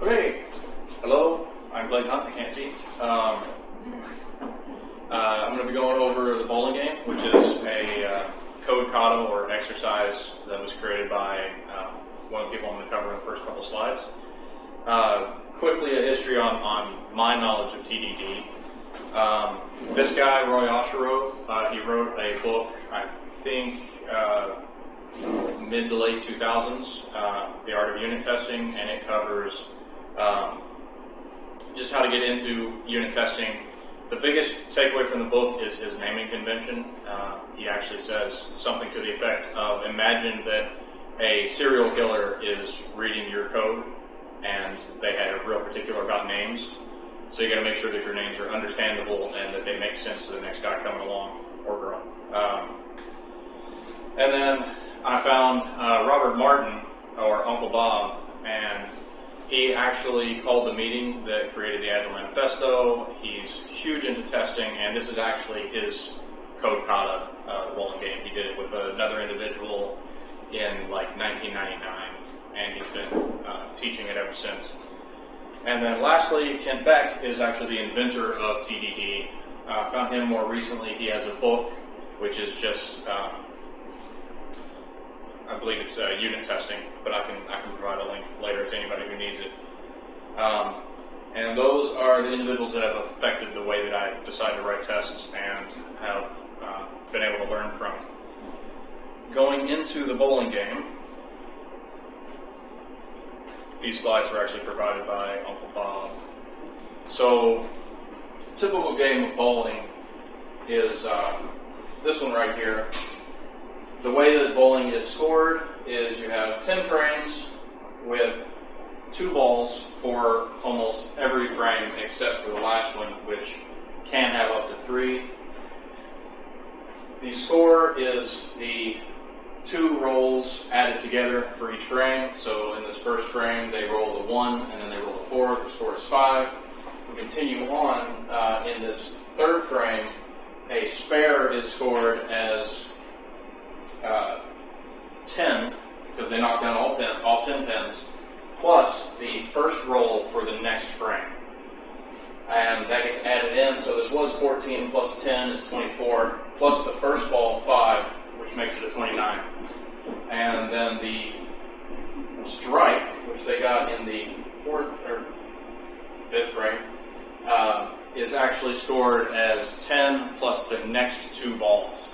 Okay, hello, I'm Clayton Hunt, I can't see. I'm going to be going over the bowling game, which is a code kata or exercise that was created by one of the people I'm going to cover in the first couple slides. Quickly, a history on my knowledge of TDD. This guy, Roy Osherove, he wrote a book, I think, mid to late 2000s, The Art of Unit Testing, and it covers just how to get into unit testing. The biggest takeaway from the book is his naming convention. He actually says something to the effect of, imagine that a serial killer is reading your code and they are real particular about names. So you got to make sure that your names are understandable and that they make sense to the next guy coming along, or girl. And then I found Robert Martin, or Uncle Bob, and he actually called the meeting that created the Agile Manifesto. He's huge into testing, and this is actually his code kata bowling game. He did it with another individual in like 1999, and he's been teaching it ever since. And then lastly, Kent Beck is actually the inventor of TDD. Found him more recently. He has a book which is just, I believe it's unit testing, but I can provide a link later to anybody who needs it. And those are the individuals that have affected the way that I decide to write tests and have been able to learn from. Going into the bowling game, these slides were actually provided by Uncle Bob. So, typical game of bowling is this one right here. The way that bowling is scored is you have 10 frames with 2 balls for almost every frame except for the last one, which can have up to 3. The score is the 2 rolls added together for each frame. So in this first frame, they roll the 1 and then they roll the 4. The score is 5. We continue on in this third frame. A spare is scored as 10, because they knock down all 10 pins, plus the first roll for the next frame. And that gets added in, so this was 14 plus 10 is 24, plus the first ball, 5, which makes it a 29. And then the strike, which they got in the 4th or 5th frame, is actually scored as 10 plus the next 2 balls.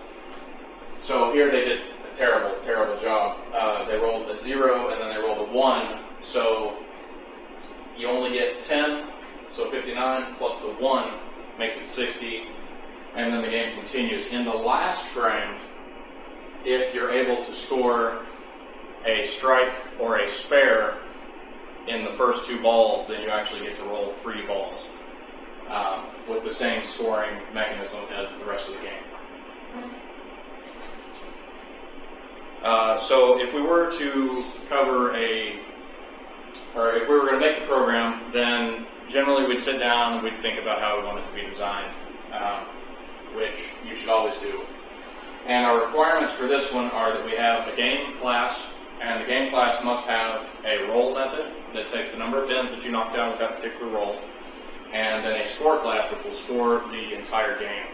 So here they did a terrible, terrible job. They rolled a 0 and then they rolled a 1. So you only get 10, so 59 plus the 1 makes it 60. And then the game continues. In the last frame, if you're able to score a strike or a spare in the first 2 balls, then you actually get to roll 3 balls with the same scoring mechanism as the rest of the game. So if we were to cover if we were going to make the program, then generally we'd sit down and we'd think about how we want it to be designed, which you should always do. And our requirements for this one are that we have a game class, and the game class must have a roll method that takes the number of pins that you knock down with that particular roll, and then a score class which will score the entire game.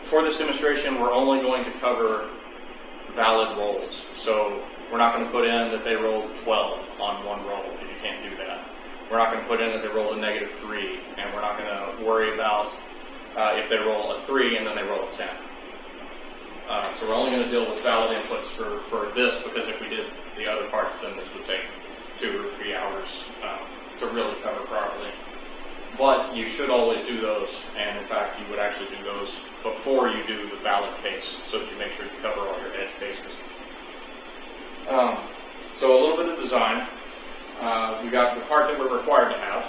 For this demonstration, we're only going to cover valid rolls. So we're not going to put in that they rolled 12 on one roll, because you can't do that. We're not going to put in that they rolled a -3, and we're not going to worry about if they roll a 3 and then they roll a 10. So we're only going to deal with valid inputs for this, because if we did the other parts, then this would take 2 or 3 hours to really cover properly. But you should always do those, and in fact you would actually do those before you do the valid case, so that you make sure you cover all your edge cases. So a little bit of design. We got the part that we're required to have,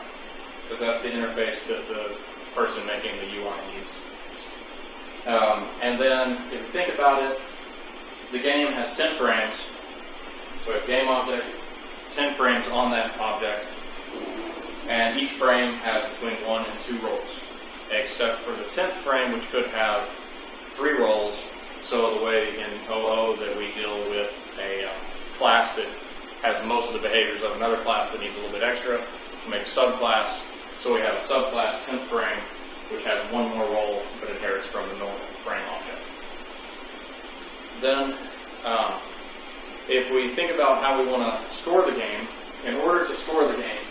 because that's the interface that the person making the UI needs. And then, if you think about it, the game has 10 frames. So we have game object, 10 frames on that object, and each frame has between 1 and 2 rolls, except for the 10th frame, which could have 3 rolls. So the way in OO that we deal with a class that has most of the behaviors of another class but needs a little bit extra. We make a subclass. So we have a subclass 10th frame, which has one more role but inherits from the normal frame object. Then, if we think about how we want to store the game, in order to store the game,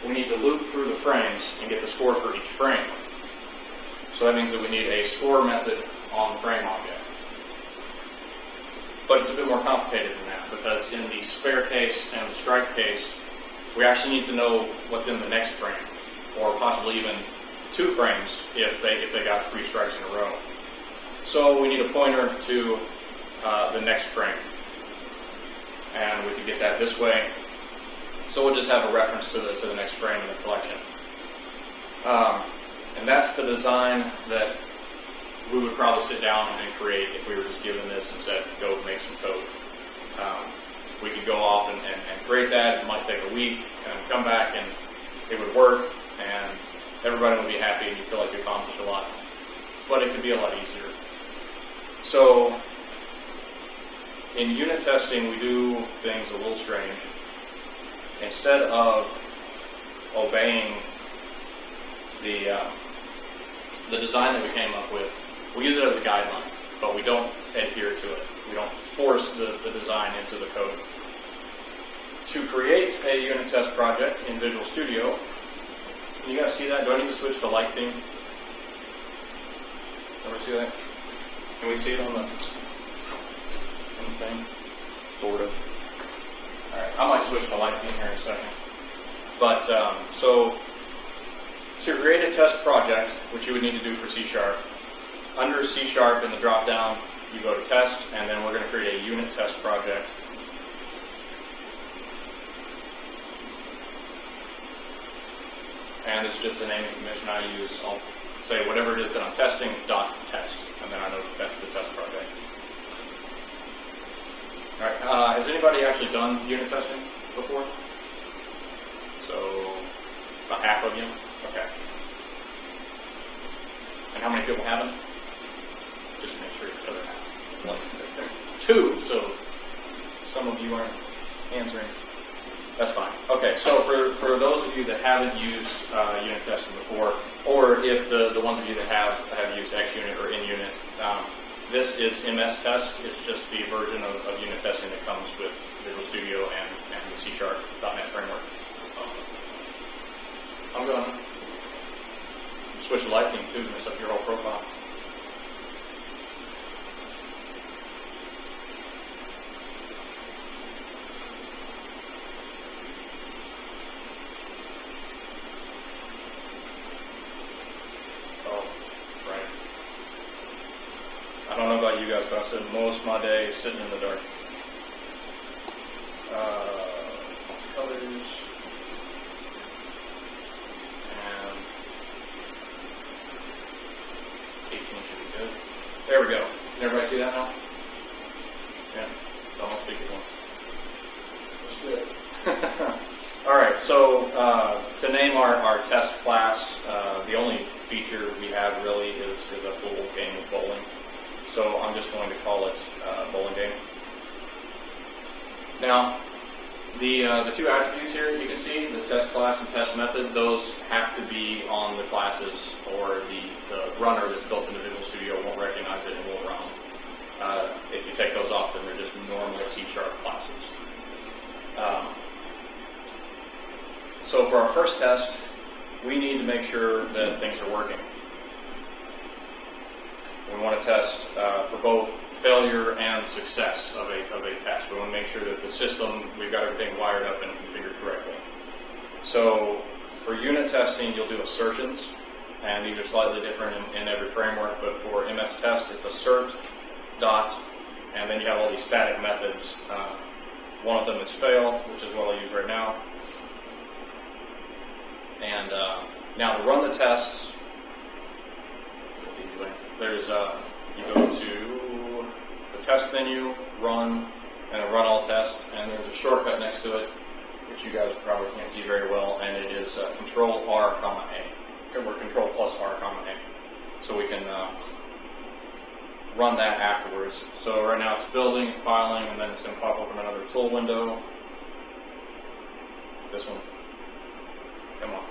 we need to loop through the frames and get the score for each frame. So that means that we need a score method on the frame object. But it's a bit more complicated than that, because in the spare case and the strike case, we actually need to know what's in the next frame, or possibly even 2 frames if they got 3 strikes in a row. So we need a pointer to the next frame, and we can get that this way. So we'll just have a reference to the next frame in the collection. And that's the design that we would probably sit down and create if we were just given this and said, go make some code. We could go off and create that. It might take a week, and come back and it would work, and everybody would be happy, and you feel like you accomplished a lot. But it could be a lot easier. So in unit testing, we do things a little strange. Instead of obeying the design that we came up with, we use it as a guideline, but we don't adhere to it. We don't force the design into the code. To create a unit test project in Visual Studio, can you guys see that? Do I need to switch to light theme? Everybody see that? Can we see it on the thing? Sort of. Alright, I might switch to light theme here in a second. But, so, to create a test project, which you would need to do for C#, under C# in the drop-down, you go to test, and then we're going to create a unit test project. And it's just the naming convention I use. I'll say whatever it is that I'm testing, .test, and then I know that's the test project. Alright, has anybody actually done unit testing before? So, about half of you? Okay. And how many people haven't? Just make sure it's the other half. 2, so some of you aren't answering. That's fine. Okay, so for those of you that haven't used unit testing before, or if the ones of you that have used XUnit or InUnit, this is MS Test. It's just the version of unit testing that comes with Visual Studio and the C#.NET framework. I'm going to switch to light theme too to mess up your whole profile. I don't know about you guys, but I spend most of my day sitting in the dark. Fancy colors. And 18 should be good. There we go. Can everybody see that now? Yeah. Don't all speak at once. That's good. Alright, so to name our test class, the only feature we have really is a full game of bowling. So I'm just going to call it bowling game. Now, the 2 attributes here you can see, the test class and test method, those have to be on the classes, or the runner that's built into Visual Studio won't recognize it and won't run. If you take those off, then they're just normal C# classes. So for our first test, we need to make sure that things are working. We want to test for both failure and success of a test. We want to make sure that the system, we've got everything wired up and configured correctly. So for unit testing, you'll do assertions, and these are slightly different in every framework, but for MS Test, it's assert, dot, and then you have all these static methods. One of them is fail, which is what I'll use right now. And now to run the tests, there's you go to the test menu, run, and a run all tests, and there's a shortcut next to it, which you guys probably can't see very well, and it is Control R, A, or Control plus R, A. So we can run that afterwards. So right now it's building, compiling, and then it's going to pop open another tool window, This one. Come on.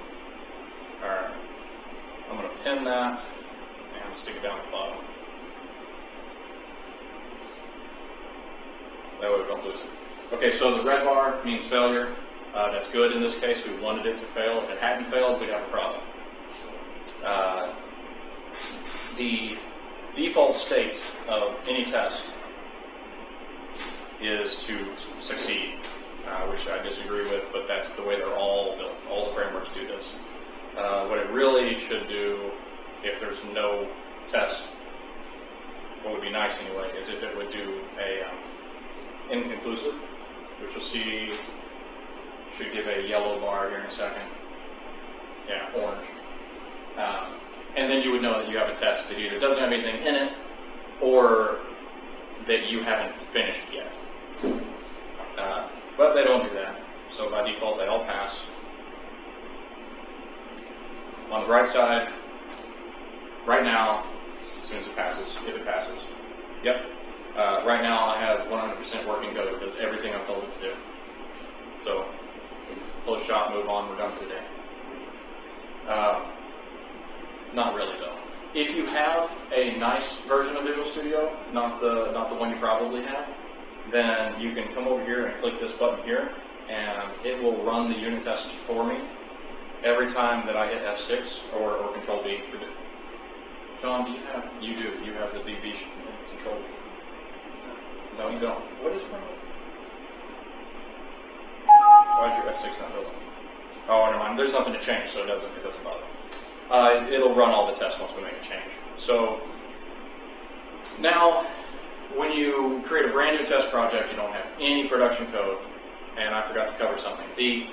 Alright. I'm going to pin that and stick it down at the bottom. That way we don't lose it. Okay, so the red bar means failure. That's good in this case. We wanted it to fail. If it hadn't failed, we'd have a problem. The default state of any test is to succeed, which I disagree with, but that's the way they're all built. All the frameworks do this. What it really should do, if there's no test, what would be nice anyway, is if it would do a inconclusive, which you'll see should give a yellow bar here in a second. Yeah, orange. And then you would know that you have a test that either doesn't have anything in it or that you haven't finished yet. But they don't do that. So by default, they all pass. On the right side, right now, as soon as it passes, if it passes. Yep. Right now, I have 100% working code. It does everything I've told it to do. So, close shop, move on, we're done for the day. Not really though. If you have a nice version of Visual Studio, not the one you probably have, then you can come over here and click this button here, and it will run the unit test for me every time that I hit F6 or Control V. John, you have the VB Control V. No, you don't. What is wrong? Why is your F6 not building? Oh, never mind. There's nothing to change, so it doesn't bother. It'll run all the tests once we make a change. So now, when you create a brand new test project, you don't have any production code, and I forgot to cover something. The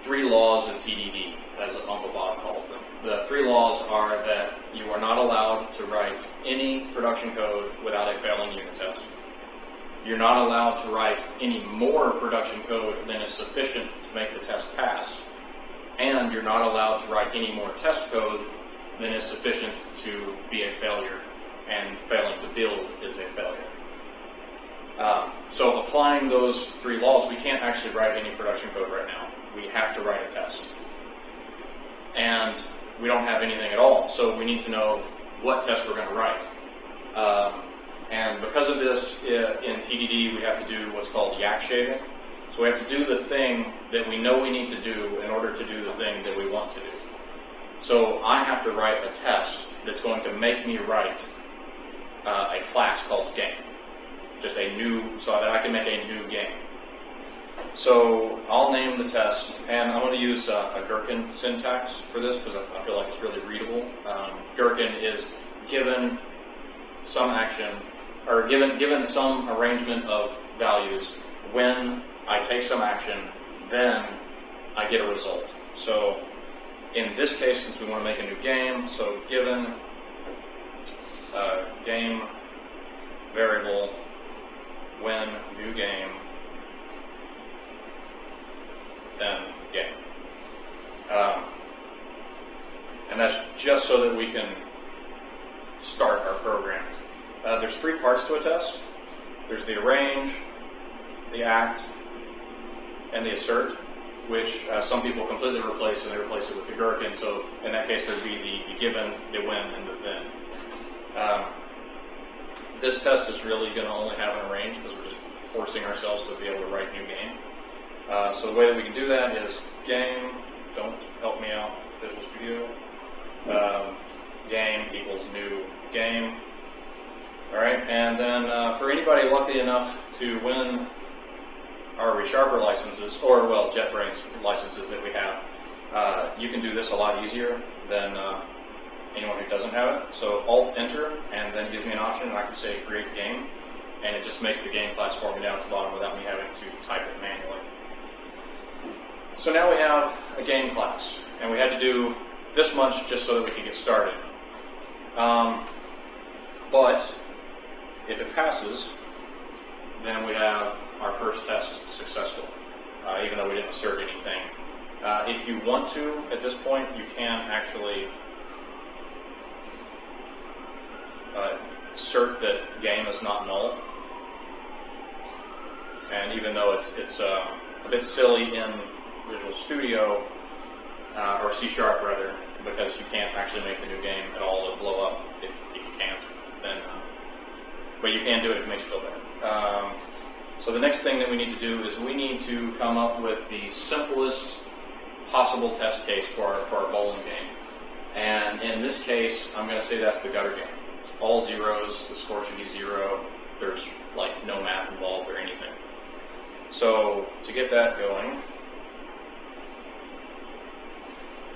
3 laws of TDD, as Uncle Bob calls them. The 3 laws are that you are not allowed to write any production code without a failing unit test. You're not allowed to write any more production code than is sufficient to make the test pass. And you're not allowed to write any more test code than is sufficient to be a failure, and failing to build is a failure. So applying those 3 laws, we can't actually write any production code right now. We have to write a test. And we don't have anything at all, so we need to know what test we're going to write. And because of this, in TDD, we have to do what's called yak shaving. So we have to do the thing that we know we need to do in order to do the thing that we want to do. So I have to write a test that's going to make me write a class called game. Just a new, so that I can make a new game. So I'll name the test, and I'm going to use a Gherkin syntax for this because I feel like it's really readable. Gherkin is given some action, or given some arrangement of values, when I take some action, then I get a result. So in this case, since we want to make a new game, so given game variable when new game, then game. And that's just so that we can start our program. There's 3 parts to a test. There's the arrange, the act, and the assert, which some people completely replace, and they replace it with the Gherkin. So in that case, there'd be the given, the when, and the then. This test is really going to only have an arrange because we're just forcing ourselves to be able to write new game. So the way that we can do that is game, don't help me out, Visual Studio, game equals new game. Alright, and then for anybody lucky enough to win our ReSharper licenses, or well, JetBrains licenses that we have, you can do this a lot easier than anyone who doesn't have it. So Alt-Enter, and then it gives me an option, and I can say create game, and it just makes the game class for me down at the bottom without me having to type it manually. So now we have a game class, and we had to do this much just so that we could get started. But if it passes, then we have our first test successful, even though we didn't assert anything. If you want to, at this point, you can actually assert that game is not null. And even though it's a bit silly in Visual Studio, or C# rather, because you can't actually make the new game at all. It'll blow up if you can't. Then, but you can do it if it makes you feel better. So the next thing that we need to do is we need to come up with the simplest possible test case for our bowling game. And in this case, I'm going to say that's the gutter game. It's all zeros. The score should be 0. There's like no math involved or anything. So to get that going,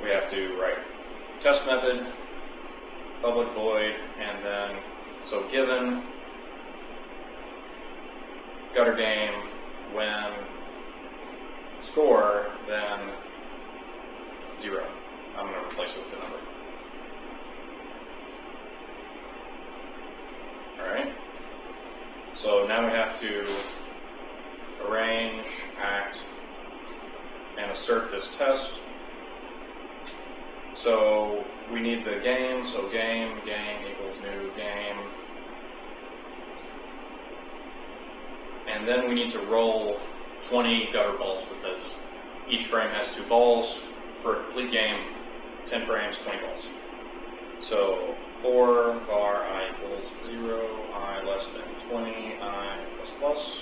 we have to write test method, public void, and then, so given gutter game when score, then 0. I'm going to replace it with the number. Alright. So now we have to arrange, act, and assert this test. So we need the game, so game equals new game. And then we need to roll 20 gutter balls because each frame has 2 balls. For a complete game, 10 frames, 20 balls. So for var I equals 0, I less than 20, I plus plus.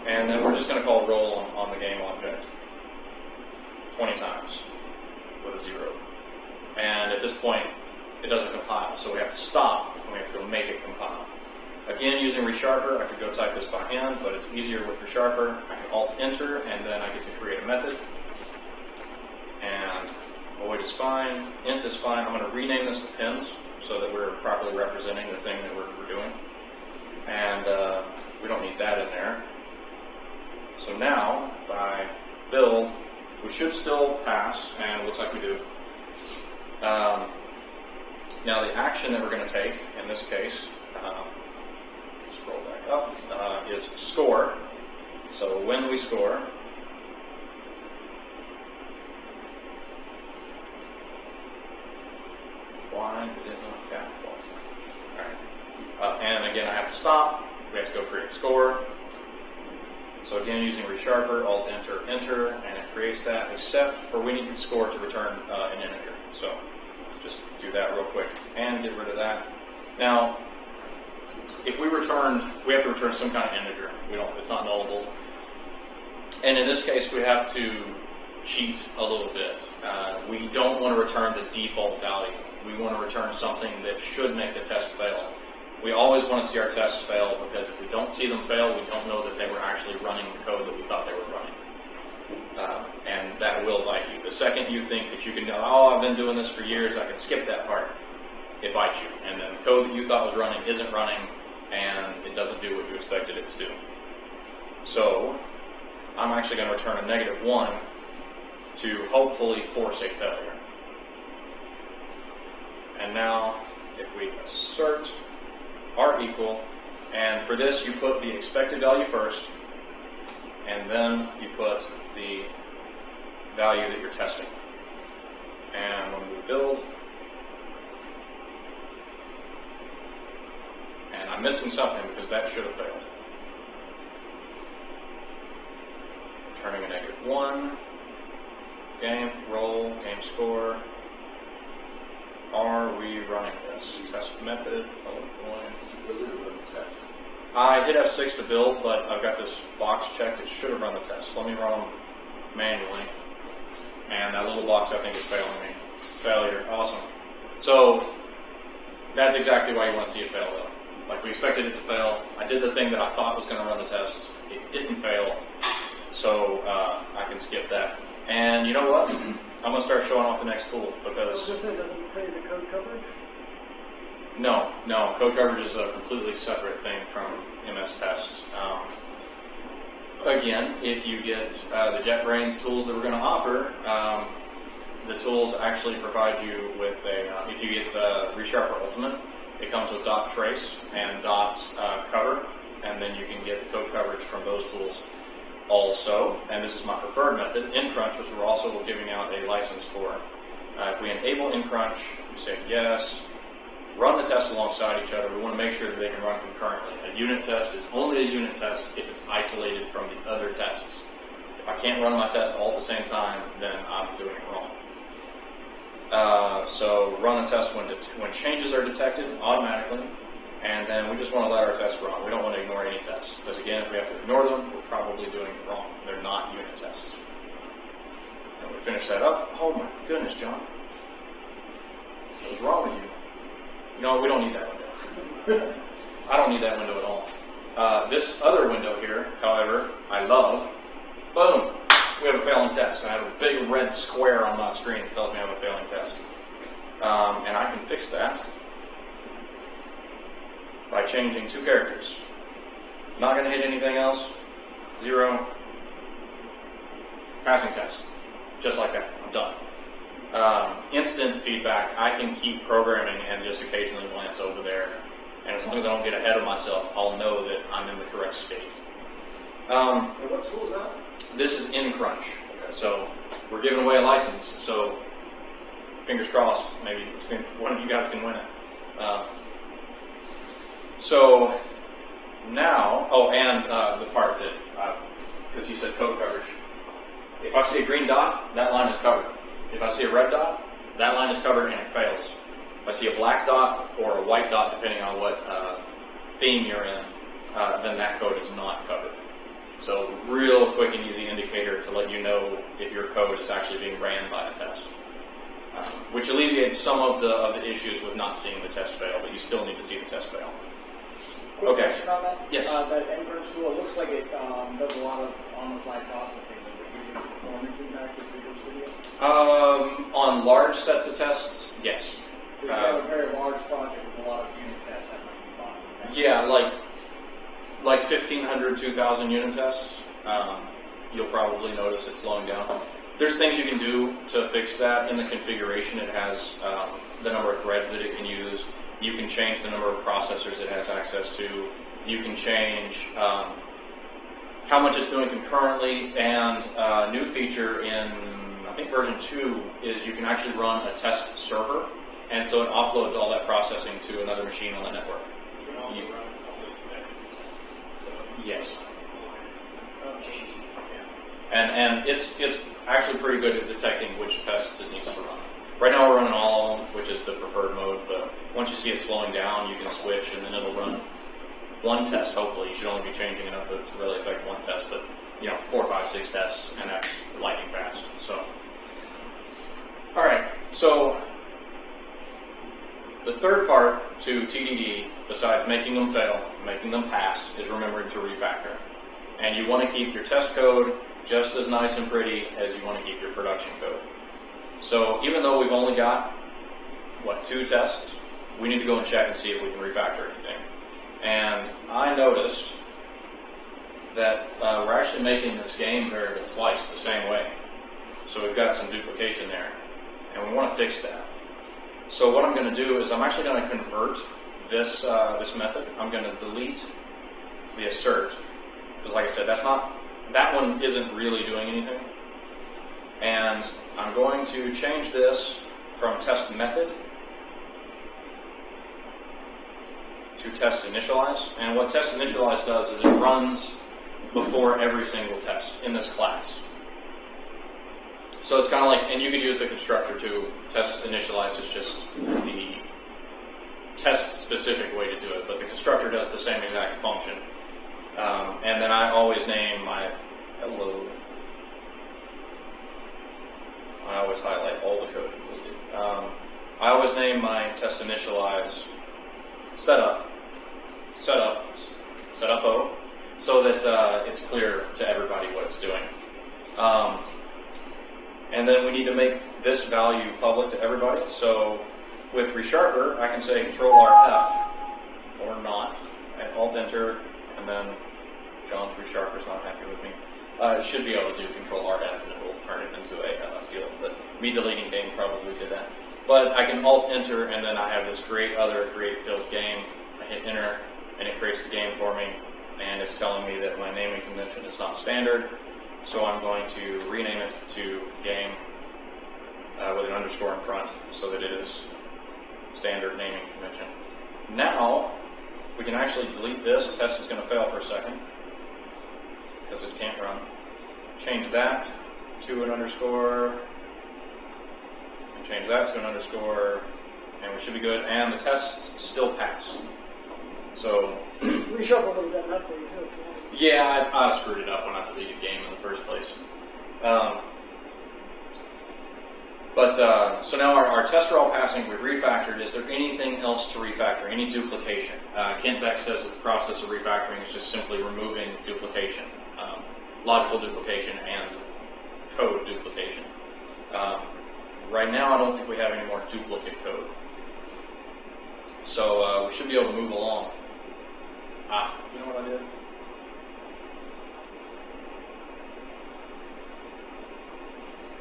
And then we're just going to call roll on the game object 20 times with a 0. And at this point, it doesn't compile. So we have to stop and we have to go make it compile. Again, using ReSharper, I could go type this by hand, but it's easier with ReSharper. I can Alt-Enter, and then I get to create a method. And void is fine, int is fine. I'm going to rename this to pins so that we're properly representing the thing that we're doing. And we don't need that in there. So now, if I build, we should still pass, and it looks like we do. Now the action that we're going to take, in this case, scroll back up, is score. So when we score, why it is not capital. Alright. And again, I have to stop. We have to go create score. So again, using ReSharper, Alt-Enter, Enter, and it creates that, except for we need the score to return an integer. So just do that real quick and get rid of that. Now, if we have to return some kind of integer. It's not nullable. And in this case, we have to cheat a little bit. We don't want to return the default value. We want to return something that should make the test fail. We always want to see our tests fail because if we don't see them fail, we don't know that they were actually running the code that we thought they were running. And that will bite you. The second you think that you can go, oh, I've been doing this for years, I can skip that part, it bites you. And then the code that you thought was running isn't running, and it doesn't do what you expected it to do. So I'm actually going to return a -1 to hopefully force a failure. And now, if we assert r equal, and for this you put the expected value first, and then you put the value that you're testing. And when we build, and I'm missing something because that should have failed. Returning a -1, game, roll, game score. Are we running this? Test method, public void. I hit F6 to build, but I've got this box checked. It should have run the test. Let me run them manually. And that little box I think is failing me. Failure, awesome. So that's exactly why you want to see it fail though. Like we expected it to fail. I did the thing that I thought was going to run the test. It didn't fail. So I can skip that. And you know what? I'm going to start showing off the next tool because... Does it tell you the code coverage? No. Code coverage is a completely separate thing from MS tests. Again, if you get the JetBrains tools that we're going to offer, the tools actually provide you with if you get ReSharper Ultimate, it comes with .trace and .cover, and then you can get code coverage from those tools. Also, and this is my preferred method, InCrunch, which we're also giving out a license for. If we enable InCrunch, we say yes, run the tests alongside each other. We want to make sure that they can run concurrently. A unit test is only a unit test if it's isolated from the other tests. If I can't run my test all at the same time, then I'm doing it wrong. So run the test when changes are detected automatically, and then we just want to let our tests run. We don't want to ignore any tests, because again, if we have to ignore them, we're probably doing it wrong. They're not unit tests. And we finish that up. Oh my goodness, John. What's wrong with you? No, we don't need that window. I don't need that window at all. This other window here, however, I love. Boom! We have a failing test. I have a big red square on my screen that tells me I have a failing test. And I can fix that by changing 2 characters. Not going to hit anything else. 0. Passing test. Just like that. I'm done. Instant feedback. I can keep programming and just occasionally glance over there. And as long as I don't get ahead of myself, I'll know that I'm in the correct state. And what tool is that? This is in Crunch. So we're giving away a license. So fingers crossed, maybe one of you guys can win it. So now, and the part that, because you said code coverage. If I see a green dot, that line is covered. If I see a red dot, that line is covered and it fails. If I see a black dot or a white dot, depending on what theme you're in, then that code is not covered. So real quick and easy indicator to let you know if your code is actually being ran by a test. Which alleviates some of the issues with not seeing the test fail, but you still need to see the test fail. Quick Okay. question on that? Yes. That N-Crunch tool, it looks like it does a lot of on-the-fly processing. Does it give you performance impact with Visual Studio? On large sets of tests, yes. If you have a very large project with a lot of unit tests, that might be fine. Yeah, like 1,500, 2,000 unit tests, you'll probably notice it slowing down. There's things you can do to fix that. In the configuration, it has the number of threads that it can use. You can change the number of processors it has access to. You can change how much it's doing concurrently, and a new feature in, I think, version 2 is you can actually run a test server, and so it offloads all that processing to another machine on the network. You can also run public tests. So Yes. change. And it's actually pretty good at detecting which tests it needs to run. Right now we're running all of them, which is the preferred mode, but once you see it slowing down, you can switch and then it'll run one test, hopefully. You should only be changing enough to really affect one test, but 4, 5, 6 tests, and that's lightning fast. So, alright, so the third part to TDD, besides making them fail, making them pass, is remembering to refactor. And you want to keep your test code just as nice and pretty as you want to keep your production code. So even though we've only got, 2 tests, we need to go and check and see if we can refactor anything. And I noticed that we're actually making this game variable twice the same way. So we've got some duplication there, and we want to fix that. So what I'm going to do is I'm actually going to convert this method. I'm going to delete the assert, because like I said, that one isn't really doing anything. And I'm going to change this from test method to test initialize. And what test initialize does is it runs before every single test in this class. So it's kind of like, and you could use the constructor too. Test initialize is just the test specific way to do it, but the constructor does the same exact function. And then I always name my hello. I always highlight all the code completely. I always name my test initialize setup O, so that it's clear to everybody what it's doing. And then we need to make this value public to everybody. So with resharper, I can say Control-R-F or not, and Alt-Enter, and then John's resharper's not happy with me. It should be able to do Control-R-F and it will turn it into a field, but me deleting game probably did that. But I can Alt-Enter, and then I have this create other, create field game. I hit enter, and it creates the game for me, and it's telling me that my naming convention is not standard, so I'm going to rename it to game with an underscore in front so that it is standard naming convention. Now, we can actually delete this. The test is going to fail for a second because it can't run. change that to an underscore, and change that to an underscore, and we should be good, and the tests still pass. So, Reshuffle would have done that for you too. yeah, I screwed it up when I deleted game in the first place. So now our tests are all passing, we've refactored. Is there anything else to refactor? Any duplication? Kent Beck says that the process of refactoring is just simply removing duplication, logical duplication and code duplication. Right now I don't think we have any more duplicate code. So we should be able to move along. You know what I did?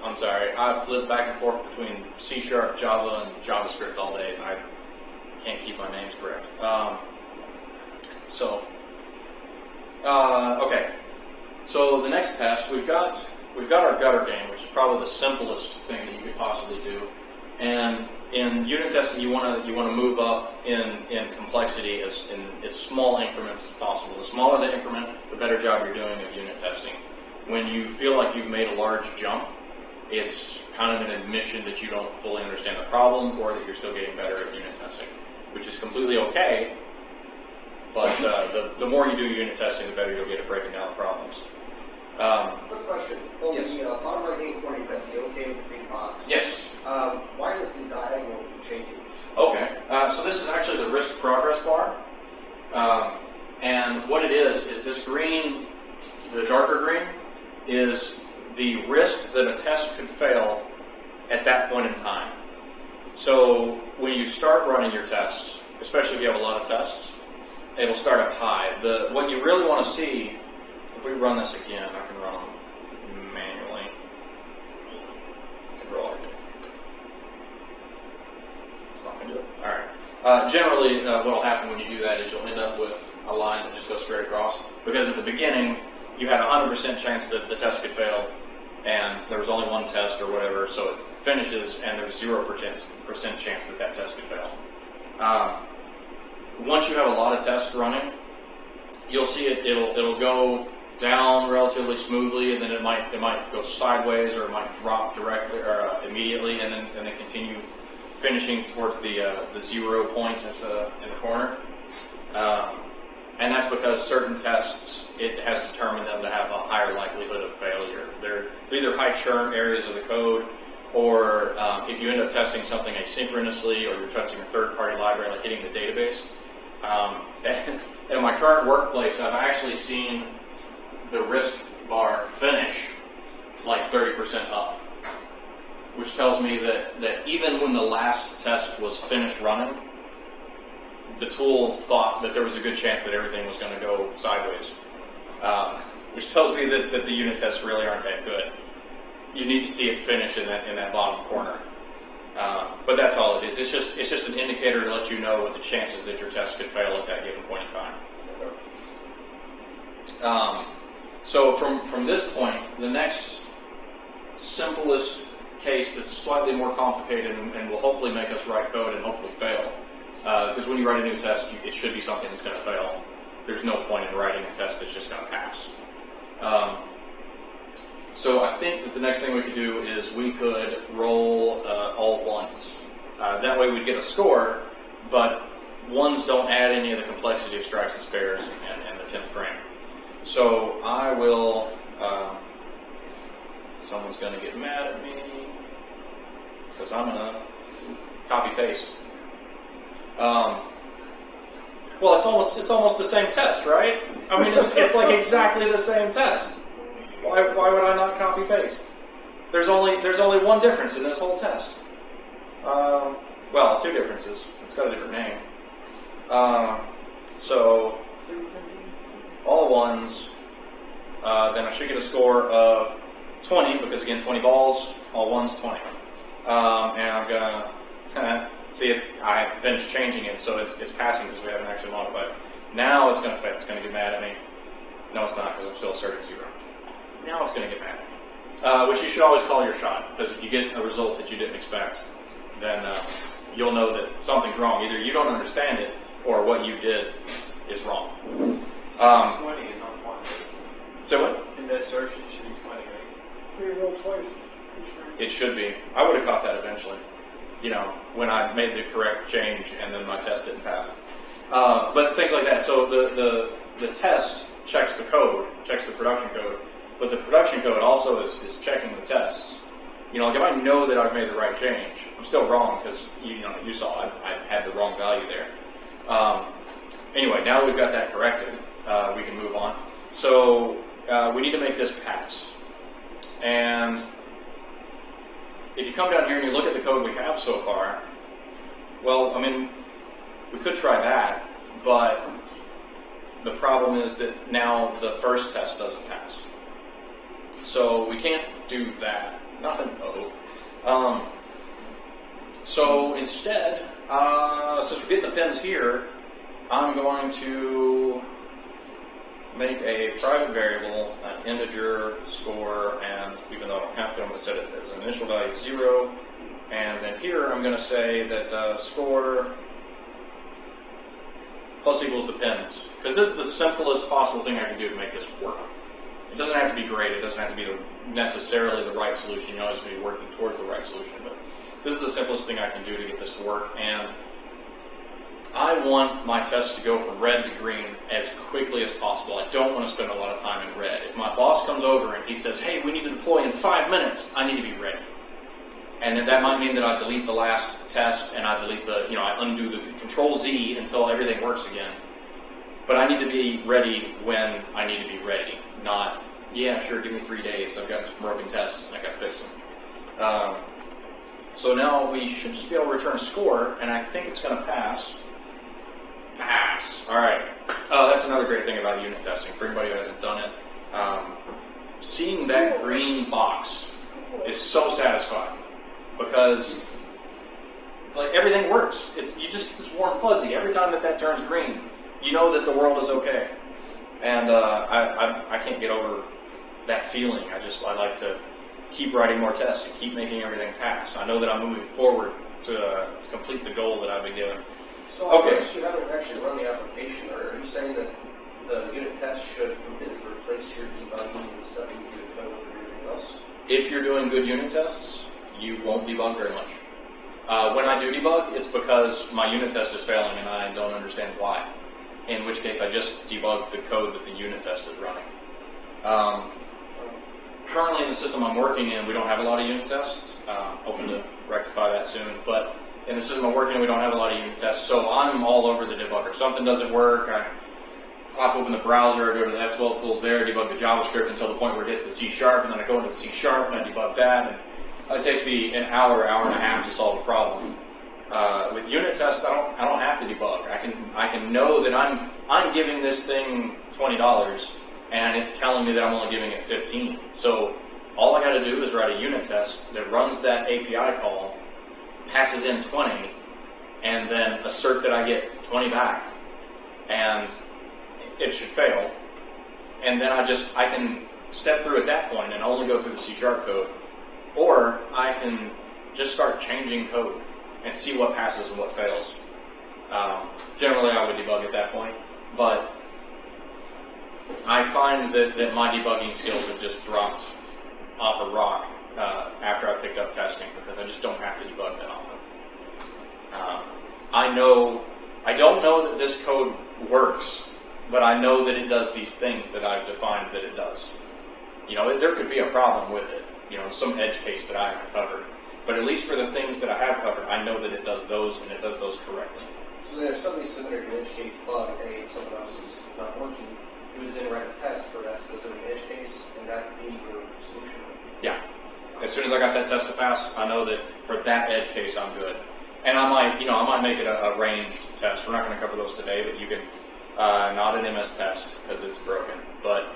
I'm sorry, I've flipped back and forth between C#, Java, and JavaScript all day, and I can't keep my names correct. Okay. So the next test, we've got our gutter game, which is probably the simplest thing that you could possibly do. And in unit testing, you want to move up in complexity in as small increments as possible. The smaller the increment, the better job you're doing of unit testing. When you feel like you've made a large jump, it's kind of an admission that you don't fully understand the problem, or that you're still getting better at unit testing, which is completely okay. But the more you do unit testing, the better you'll get at breaking down the problems. Quick question. On Yes. the bottom right-hand corner, you've got the OK with the green box. Yes. Why does the diagonal keep changing? Okay. So this is actually the risk progress bar. And what it is this green, the darker green, is the risk that a test could fail at that point in time. So when you start running your tests, especially if you have a lot of tests, it'll start up high. What you really want to see, if we run this again, I can run them manually. Control R2. It's not going to do it. Alright. Generally, what will happen when you do that is you'll end up with a line that just goes straight across. Because at the beginning, you had a 100% chance that the test could fail, and there was only one test or whatever, so it finishes, and there's 0% chance that that test could fail. Once you have a lot of tests running, you'll see it'll go down relatively smoothly, and then it might go sideways, or it might drop directly or immediately, and then continue finishing towards the 0 point in the corner. And that's because certain tests, it has determined them to have a higher likelihood of failure. They're either high churn areas of the code, or if you end up testing something asynchronously, or you're testing a third-party library, like hitting the database. In my current workplace, I've actually seen the risk bar finish like 30% up, which tells me that even when the last test was finished running, the tool thought that there was a good chance that everything was going to go sideways, which tells me that the unit tests really aren't that good. You need to see it finish in that bottom corner. But that's all it is. It's just an indicator to let you know what the chances that your test could fail at that given point in time. So from this point, the next simplest case that's slightly more complicated and will hopefully make us write code and hopefully fail. Because when you write a new test, it should be something that's going to fail. There's no point in writing a test that's just going to pass. So I think that the next thing we could do is we could roll all ones. That way we'd get a score, but ones don't add any of the complexity of strikes and spares and the 10th frame. So I will... someone's going to get mad at me because I'm going to copy-paste. Well, it's almost the same test, right? I mean, it's like exactly the same test. Why would I not copy paste? There's only one difference in this whole test. Well, two differences. It's got a different name. So all ones. Then I should get a score of 20 because again, 20 balls. All ones, 20. And I'm gonna see if I haven't finished changing it, so it's passing because we haven't actually modified it. Now it's going to fail. It's going to get mad at me. No, it's not, because I'm still asserting 0. Now it's going to get mad at me. Which you should always call your shot, because if you get a result that you didn't expect, then you'll know that something's wrong. Either you don't understand it, or what you did is wrong. 20 and not 1. So what? In the assertion, should be 20, right? re-roll twice each frame. It should be. I would have caught that eventually. When I made the correct change and then my test didn't pass. But things like that. So the test checks the code, checks the production code, but the production code also is checking the tests. Like if I know that I've made the right change, I'm still wrong because you saw I had the wrong value there. Anyway, now that we've got that corrected, we can move on. So we need to make this pass. And if you come down here and you look at the code we have so far, well, we could try that, but the problem is that now the first test doesn't pass. So we can't do that. Nothing. So instead, since we're getting the pins here, I'm going to make a private variable, an integer score, and even though I don't have to, I'm going to set it as an initial value of 0. And then here I'm going to say that score plus equals the pins. Because this is the simplest possible thing I can do to make this work. It doesn't have to be great, it doesn't have to be necessarily the right solution, you always be working towards the right solution, but this is the simplest thing I can do to get this to work, and I want my test to go from red to green as quickly as possible. I don't want to spend a lot of time in red. If my boss comes over and he says, hey, we need to deploy in 5 minutes, I need to be ready. And then that might mean that I delete the last test and I delete I undo the Control Z until everything works again. But I need to be ready when I need to be ready. Not, yeah, sure, give me 3 days. I've got broken tests and I got to fix them. So now we should just be able to return a score, and I think it's going to pass. Pass. All right. That's another great thing about unit testing. For anybody who hasn't done it, seeing that green box is so satisfying because it's like everything works. You just get this warm fuzzy every time that turns green. You know that the world is okay. And I can't get over that feeling. I like to keep writing more tests and keep making everything pass. I know that I'm moving forward to complete the goal that I've been given. So you haven't actually run the application, or are you saying that the unit test should completely replace your debugging and stuff you do code and everything else? If you're doing good unit tests, you won't debug very much. When I do debug, it's because my unit test is failing and I don't understand why. In which case, I just debug the code that the unit test is running. Currently, in the system I'm working in, we don't have a lot of unit tests. Hoping to rectify that soon. But in the system I'm working in, we don't have a lot of unit tests, so I'm all over the debugger. Something doesn't work, I pop open the browser, I go to the F12 tools there, debug the JavaScript until the point where it hits the C#, and then I go into the C# and I debug that. And it takes me an hour and a half to solve a problem. With unit tests, I don't have to debug. I can know that I'm giving this thing $20, and it's telling me that I'm only giving it 15. So all I got to do is write a unit test that runs that API call, passes in 20, and then assert that I get 20 back, and it should fail. And then I can step through at that point and only go through the C# code, or I can just start changing code and see what passes and what fails. Generally, I would debug at that point, but I find that my debugging skills have just dropped off a rock after I picked up testing, because I just don't have to debug that often. I don't know that this code works, but I know that it does these things that I've defined that it does. There could be a problem with it, some edge case that I haven't covered. But at least for the things that I have covered, I know that it does those, and it does those correctly. So then if somebody submitted an edge case bug, and someone else is not working, you would then write a test for that specific edge case, and that would be your solution? Yeah. As soon as I got that test to pass, I know that for that edge case, I'm good. And I might make it a ranged test. We're not going to cover those today, but you can, not an MS test, because it's broken, but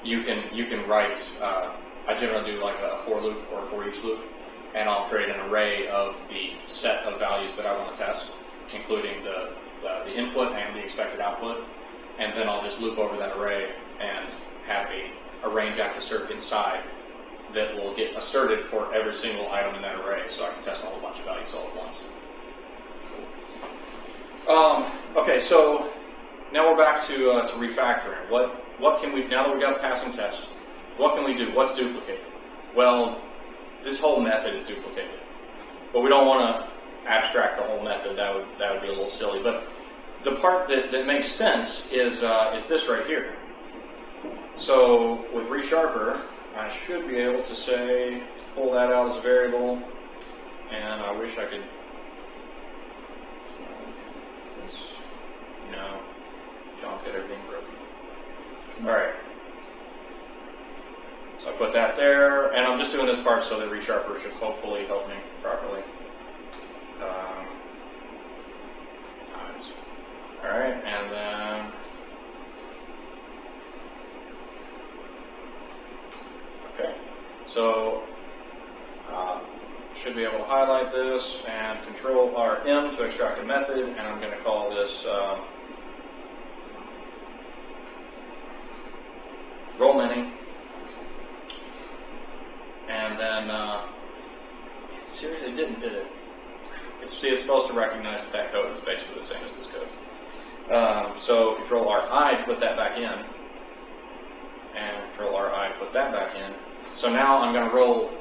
you can write, I generally do like a for loop or a for each loop, and I'll create an array of the set of values that I want to test, including the input and the expected output, and then I'll just loop over that array and have a range act assert inside that will get asserted for every single item in that array, so I can test a whole bunch of values all at once. Okay, so now we're back to refactoring. What can we, now that we've got a passing test, what can we do? What's duplicated? well, this whole method is duplicated. But we don't want to abstract the whole method. That would be a little silly. But the part that makes sense is this right here. So with resharper, I should be able to say, pull that out as a variable, and I wish I could. No, John's got everything broken. All right. So I put that there, and I'm just doing this part so that resharper should hopefully help me properly. Times. All right, and then okay. So should be able to highlight this and Control RM to extract a method, and I'm going to call this roll many. And then it seriously didn't, did it? It's supposed to recognize that code is basically the same as this code. So Control RI to put that back in, and Control RI to put that back in. So now I'm going to roll.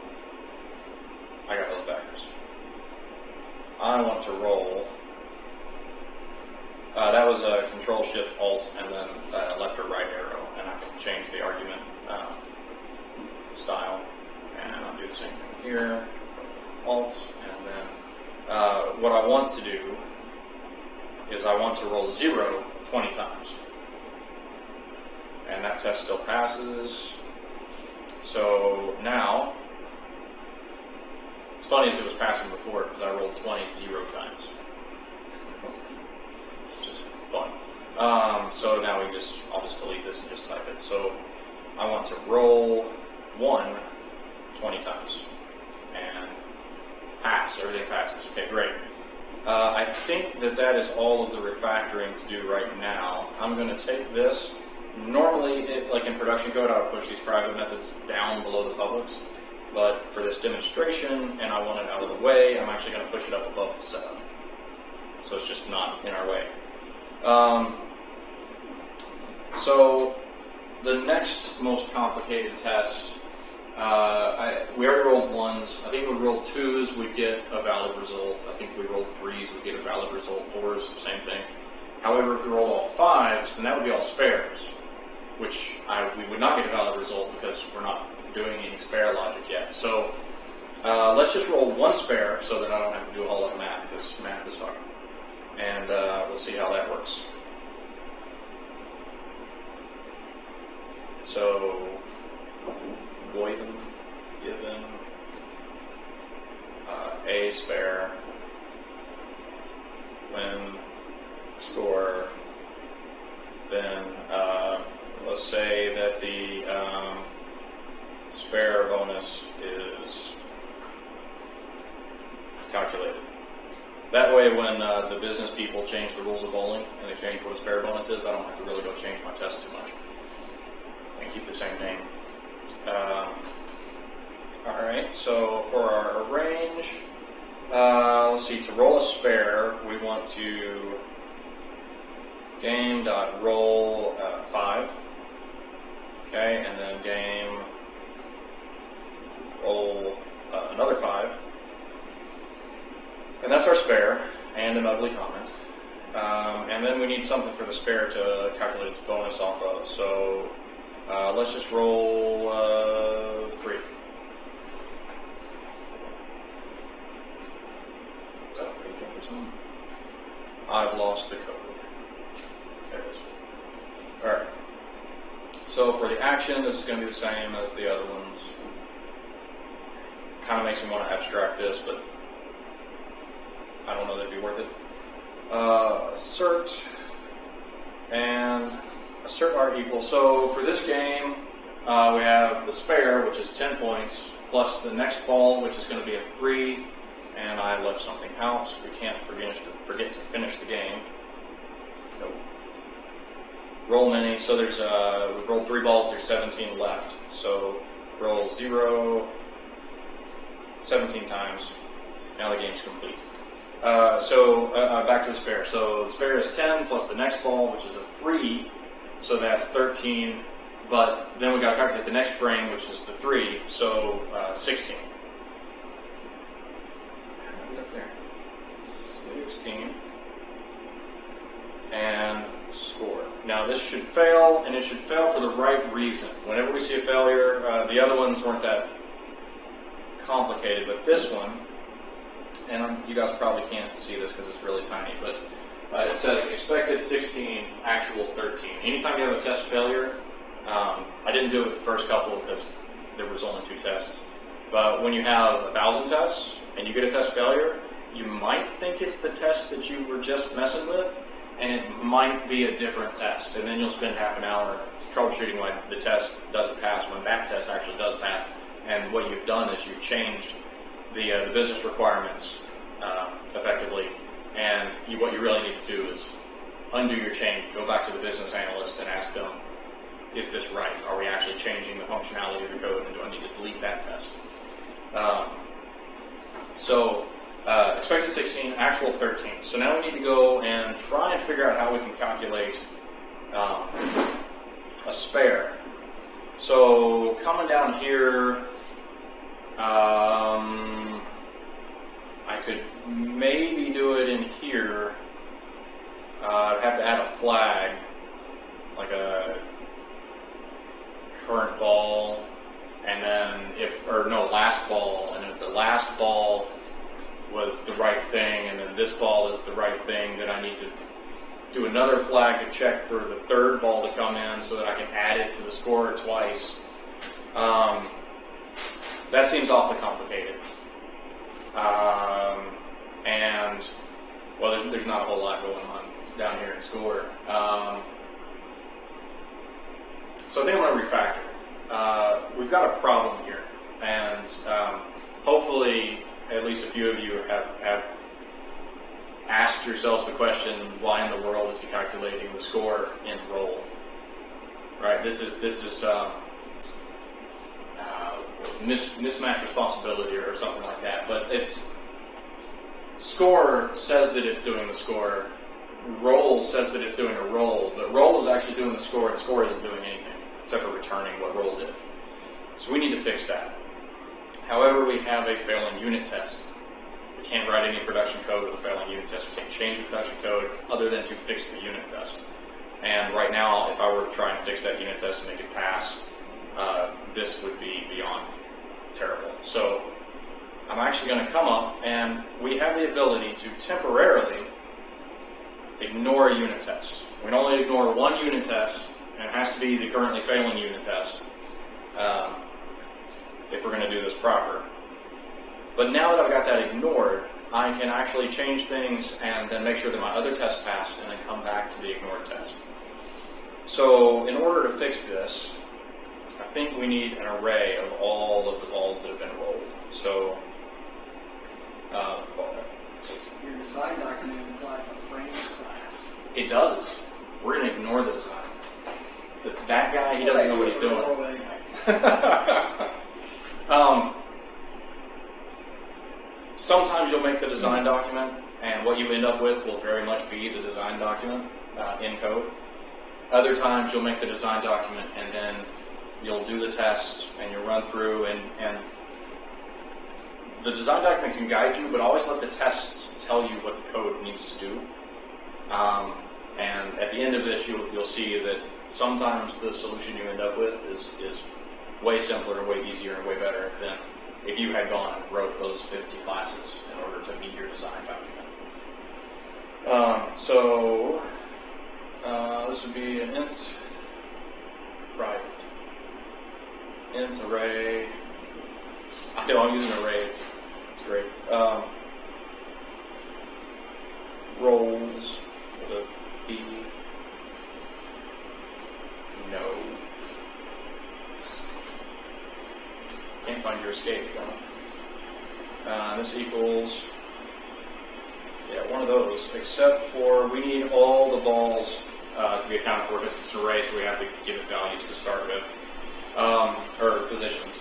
I got those backwards. I want to roll. That was a Control Shift Alt and then left or right arrow, and I can change the argument style. And I'll do the same thing here. Alt, and then what I want to do is I want to roll 0 20 times. And that test still passes. So now, it's funny as it was passing before because I rolled 20 0 times. Just fun. So now I'll just delete this and just type it. So I want to roll 1 20 times and pass. Everything passes. Okay, great. I think that is all of the refactoring to do right now. I'm going to take this. Normally, like in production code, I would push these private methods down below the publics. But for this demonstration, and I want it out of the way, I'm actually going to push it up above the setup. So it's just not in our way. So the next most complicated test, we already rolled 1s. I think we rolled 2s, we'd get a valid result. I think we rolled 3s, we'd get a valid result. 4s, same thing. However, if we rolled all 5s, then that would be all spares, which we would not get a valid result because we're not doing any spare logic yet. So let's just roll 1 spare so that I don't have to do a whole lot of math because math is hard. And we'll see how that works. So given a spare when score, then let's say that the spare bonus is calculated. That way when the business people change the rules of bowling and they change what a spare bonus is, I don't have to really go change my test too much. And keep the same name. Alright, so for our arrange, let's see, to roll a spare, we want to game.roll 5. Okay, and then game roll another 5. And that's our spare, and an ugly comment. And then we need something for the spare to calculate its bonus off of. So let's just roll 3. Is that a page up or something? I've lost the code. There it is. Alright. So for the action, this is going to be the same as the other ones. Kind of makes me want to abstract this, but I don't know that it'd be worth it. Assert and assert are equal. So for this game, we have the spare, which is 10 points, plus the next ball, which is going to be a 3, and I left something out. We can't forget to finish the game. Nope. Roll many. So there's we rolled 3 balls. There's 17 left. So roll 0 17 times. Now the game's complete. Back to the spare. So the spare is 10 plus the next ball, which is a 3. So that's 13 But then we got to calculate the next frame, which is the 3, so 16. Up there. 16. And score. Now this should fail, and it should fail for the right reason. Whenever we see a failure, the other ones weren't that complicated, but this one, and you guys probably can't see this because it's really tiny, but it says expected 16, actual 13. Anytime you have a test failure, I didn't do it with the first couple because there was only 2 tests, but when you have 1,000 tests and you get a test failure, you might think it's the test that you were just messing with, and it might be a different test, and then you'll spend half an hour troubleshooting why the test doesn't pass when that test actually does pass. And what you've done is you've changed the business requirements effectively, and what you really need to do is undo your change, go back to the business analyst and ask them, is this right? Are we actually changing the functionality of the code, and do I need to delete that test? Expected 16, actual 13. So now we need to go and try and figure out how we can calculate a spare. So coming down here, I could maybe do it in here. I'd have to add a flag, like a current ball, and then last ball, and if the last ball was the right thing, and then this ball is the right thing, then I need to do another flag to check for the third ball to come in so that I can add it to the score twice. That seems awfully complicated. There's not a whole lot going on down here in score. So I think I'm going to refactor. We've got a problem here, and hopefully at least a few of you have asked yourselves the question, why in the world is he calculating the score in roll? Right? This is mismatch responsibility or something like that. But score says that it's doing the score. Roll says that it's doing a roll, but roll is actually doing the score, and score isn't doing anything except for returning what roll did. So we need to fix that. However, we have a failing unit test. We can't write any production code with a failing unit test. We can't change the production code other than to fix the unit test. And right now, if I were to try and fix that unit test and make it pass, this would be beyond terrible. So I'm actually going to come up, and we have the ability to temporarily ignore a unit test. We can only ignore one unit test, and it has to be the currently failing unit test if we're going to do this proper. But now that I've got that ignored, I can actually change things and then make sure that my other test passed, and then come back to the ignored test. So in order to fix this, I think we need an array of all of the balls that have been rolled. So Your design document implies a frames class. it does. We're going to ignore the design. That guy, he doesn't know what he's doing. Sometimes you'll make the design document, and what you end up with will very much be the design document in code. Other times you'll make the design document, and then you'll do the tests, and you'll run through, and the design document can guide you, but always let the tests tell you what the code needs to do. And at the end of this, you'll see that sometimes the solution you end up with is way simpler, way easier, and way better than if you had gone and wrote those 50 classes in order to meet your design document. This would be an int private. Int array. I know I'm using arrays. It's great. Roles with a B. No. Can't find your escape. This equals, one of those, except for we need all the balls to be accounted for because it's an array, so we have to give it values to start with, or positions.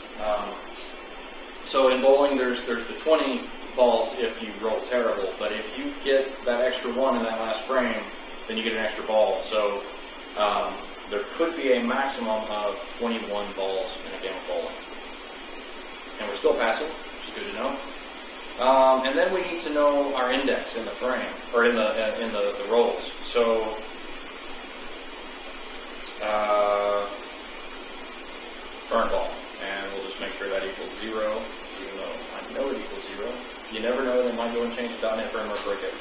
So in bowling, there's the 20 balls if you roll terrible, but if you get that extra one in that last frame, then you get an extra ball. So there could be a maximum of 21 balls in a game of bowling. And we're still passing, which is good to know. And then we need to know our index in the frame, or in the rolls. So, current ball, and we'll just make sure that equals 0, even though I know it equals 0. You never know, they might go and change the .NET framework break everything.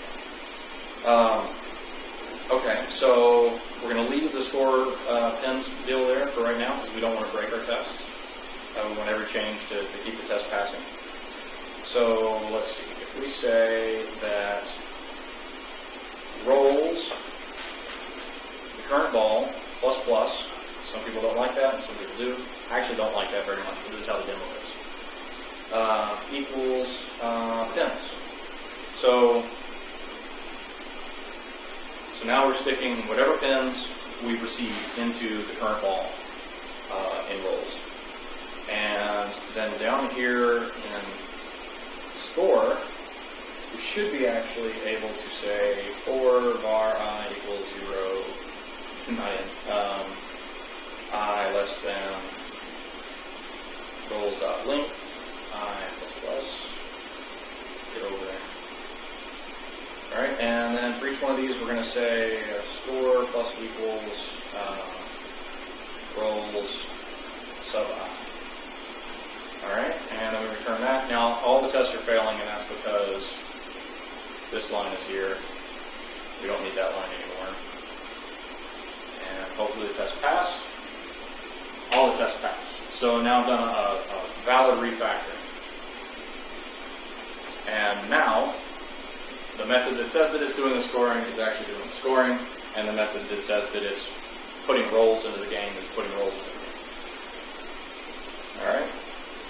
Okay, so we're going to leave the score pins deal there for right now, because we don't want to break our tests. We want every change to keep the test passing. So let's see, if we say that rolls, the current ball, plus, some people don't like that, and some people do. I actually don't like that very much, but this is how the demo goes. Equals pins. So now we're sticking whatever pins we receive into the current ball in rolls. And then down here in score, we should be actually able to say for var I equals 0, I less than rolls.length, I plus, get over there. Alright, and then for each one of these we're going to say score plus equals rolls sub I. Alright, and then we return that. Now, all the tests are failing, and that's because this line is here. We don't need that line anymore. And hopefully the tests pass. All the tests pass. So now I've done a valid refactor. And now, the method that says that it's doing the scoring is actually doing the scoring, and the method that says that it's putting rolls into the game is putting rolls into the game. Alright?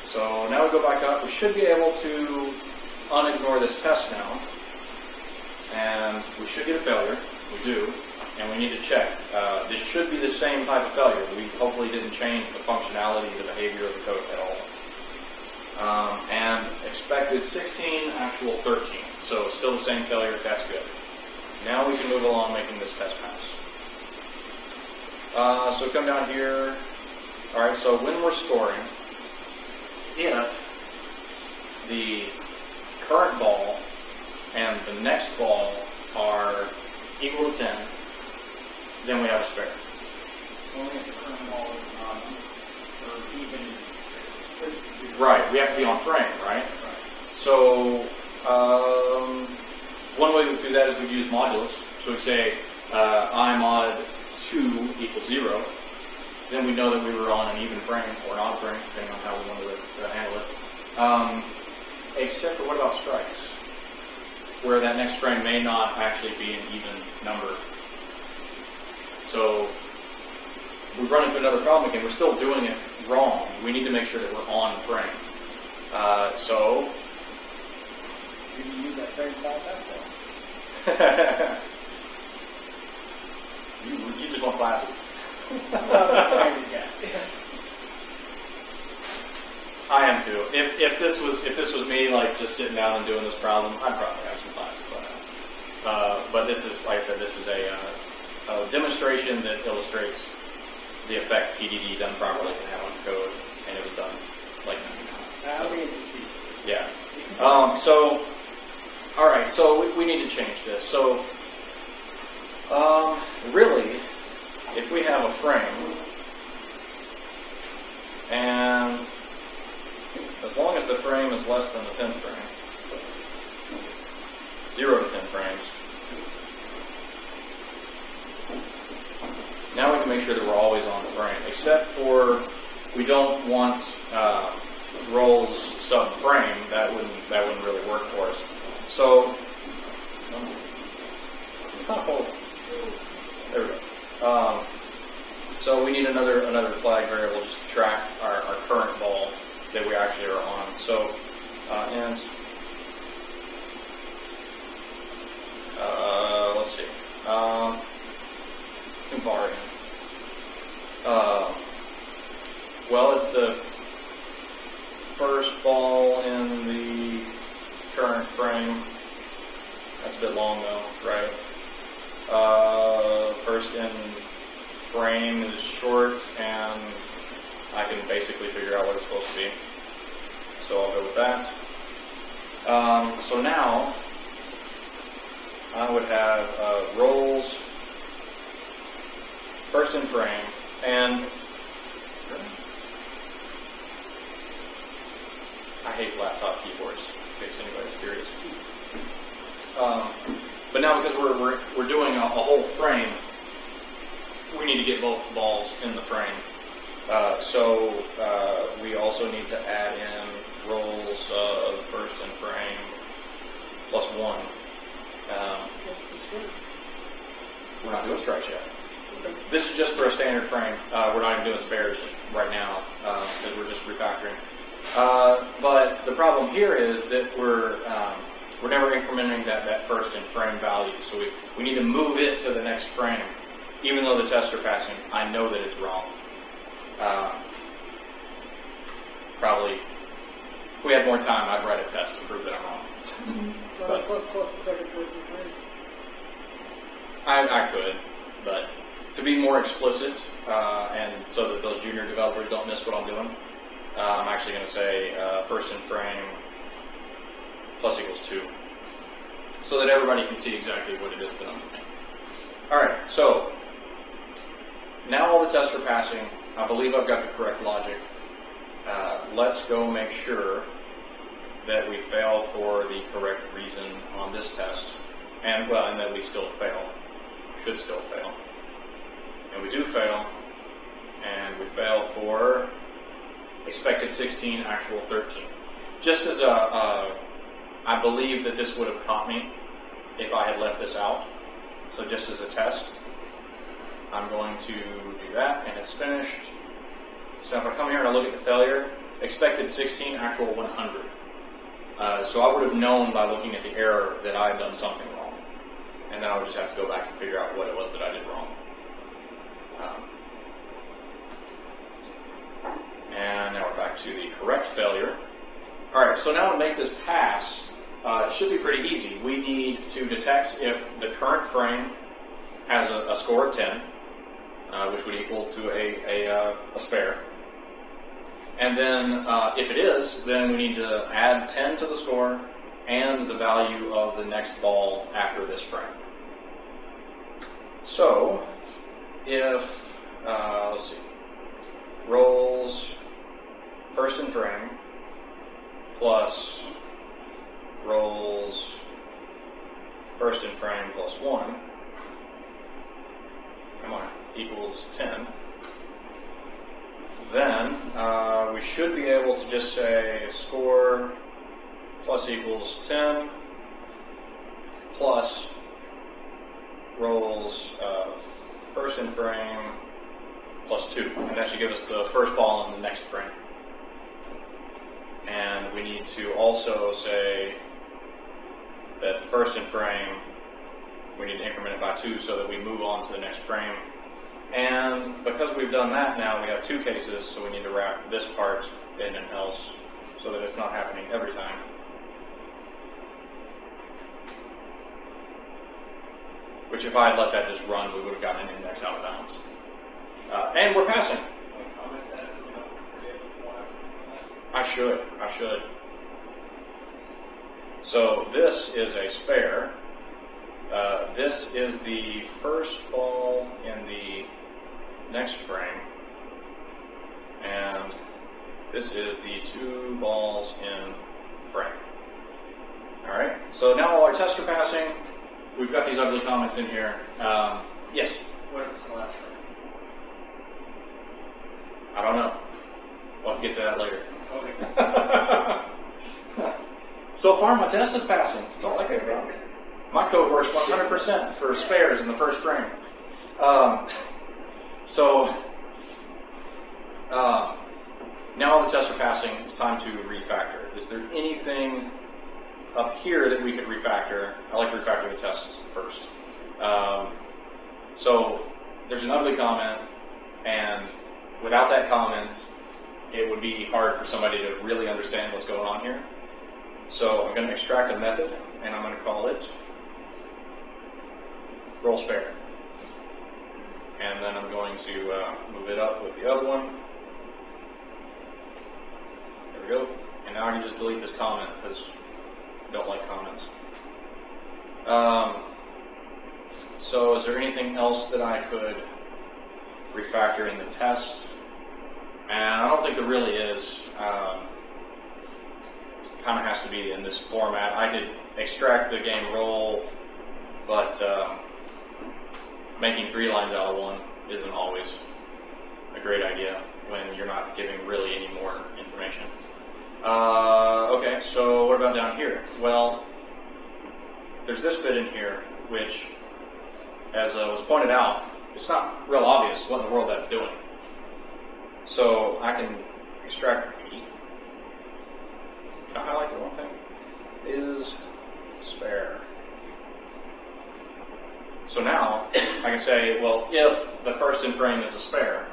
So now we go back up. We should be able to unignore this test now. And we should get a failure. We do. And we need to check. This should be the same type of failure. We hopefully didn't change the functionality, the behavior of the code at all. And expected 16, actual 13. So still the same failure. That's good. Now we can move along making this test pass. So come down here. Alright, so when we're scoring, if the current ball and the next ball are equal to 10, then we have a spare. Only if the current ball is not, or even. Right, we have to be on frame, right? So, one way we do that is we use modulus. So we say I mod 2 equals 0. Then we know that we were on an even frame or an odd frame, depending on how we wanted to handle it. Except for what about strikes? Where that next frame may not actually be an even number. So we run into another problem again. We're still doing it wrong. We need to make sure that we're on frame. So You can use that frame class after. you just want classes. I am too. If this was me, like just sitting down and doing this problem, I'd probably have some classes by now. But this is, like I said, this is a demonstration that illustrates the effect TDD done properly can have on code, and it was done like 99. That'll be interesting. Yeah. So, all right. So we need to change this. So, really, if we have a frame, and as long as the frame is less than the 10th frame, 0 to 10 frames, now we can make sure that we're always on the frame, except for we don't want rolls sub-frame. That wouldn't really work for us. So, there we go. So we need another flag variable just to track our current ball that we actually are on. So, and let's see. Var in. Well, it's the first ball in the current frame. That's a bit long though, right? First in frame is short, and I can basically figure out what it's supposed to be. So I'll go with that. So now I would have roles first in frame, and I hate laptop keyboards, in case anybody's curious. But now because we're doing a whole frame, we need to get both balls in the frame. So we also need to add in roles first in frame plus 1. We're not doing strikes yet. This is just for a standard frame. We're not even doing spares right now because we're just refactoring. But the problem here is that we're never incrementing that first in frame value. So we need to move it to the next frame. Even though the tests are passing, I know that it's wrong. Probably, if we had more time, I'd write a test to prove that I'm wrong. But plus the second, third, and frame. I could, but to be more explicit, and so that those junior developers don't miss what I'm doing, I'm actually going to say first in frame plus equals 2, so that everybody can see exactly what it is that I'm doing. Alright, so now all the tests are passing. I believe I've got the correct logic. Let's go make sure that we fail for the correct reason on this test, and that we still fail. Should still fail. And we do fail, and we fail for expected 16, actual 13. Just as I believe that this would have caught me if I had left this out. So just as a test, I'm going to do that, and it's finished. So if I come here and I look at the failure, expected 16, actual 100. So I would have known by looking at the error that I had done something wrong. And then I would just have to go back and figure out what it was that I did wrong. And now we're back to the correct failure. Alright, so now to make this pass, it should be pretty easy. We need to detect if the current frame has a score of 10, which would equal to a spare. And then if it is, then we need to add 10 to the score and the value of the next ball after this frame. So, if, let's see, rolls first in frame plus rolls first in frame plus 1, come on, equals 10, then we should be able to just say score plus equals 10 plus rolls first in frame plus 2, and that should give us the first ball in the next frame. And we need to also say that the first in frame, we need to increment it by 2 so that we move on to the next frame. And because we've done that now, we have 2 cases, so we need to wrap this part in an else so that it's not happening every time. Which if I had let that just run, we would have gotten an index out of bounds. And we're passing. I should. So this is a spare. This is the first ball in the next frame. And this is the 2 balls in frame. Alright, so now all our tests are passing. We've got these ugly comments in here. Yes? What if it's the last frame? I don't know. We'll have to get to that later. Okay. So far, my test is passing. That's all I care about. My code works 100% for spares in the first frame. Now all the tests are passing, it's time to refactor. Is there anything up here that we could refactor? I like to refactor the tests first. So there's an ugly comment, and without that comment, it would be hard for somebody to really understand what's going on here. So I'm going to extract a method, and I'm going to call it roll spare. and then I'm going to move it up with the other one. There we go. And now I can just delete this comment because I don't like comments. So is there anything else that I could refactor in the test? And I don't think there really is. Kind of has to be in this format. I could extract the game role, but making 3 lines out of 1 isn't always a great idea when you're not giving really any more information. Okay, so what about down here? Well, there's this bit in here, which, as was pointed out, it's not real obvious what in the world that's doing. So I can extract B. Can I highlight the one thing? Is spare. So now I can say, well, if the first in frame is a spare,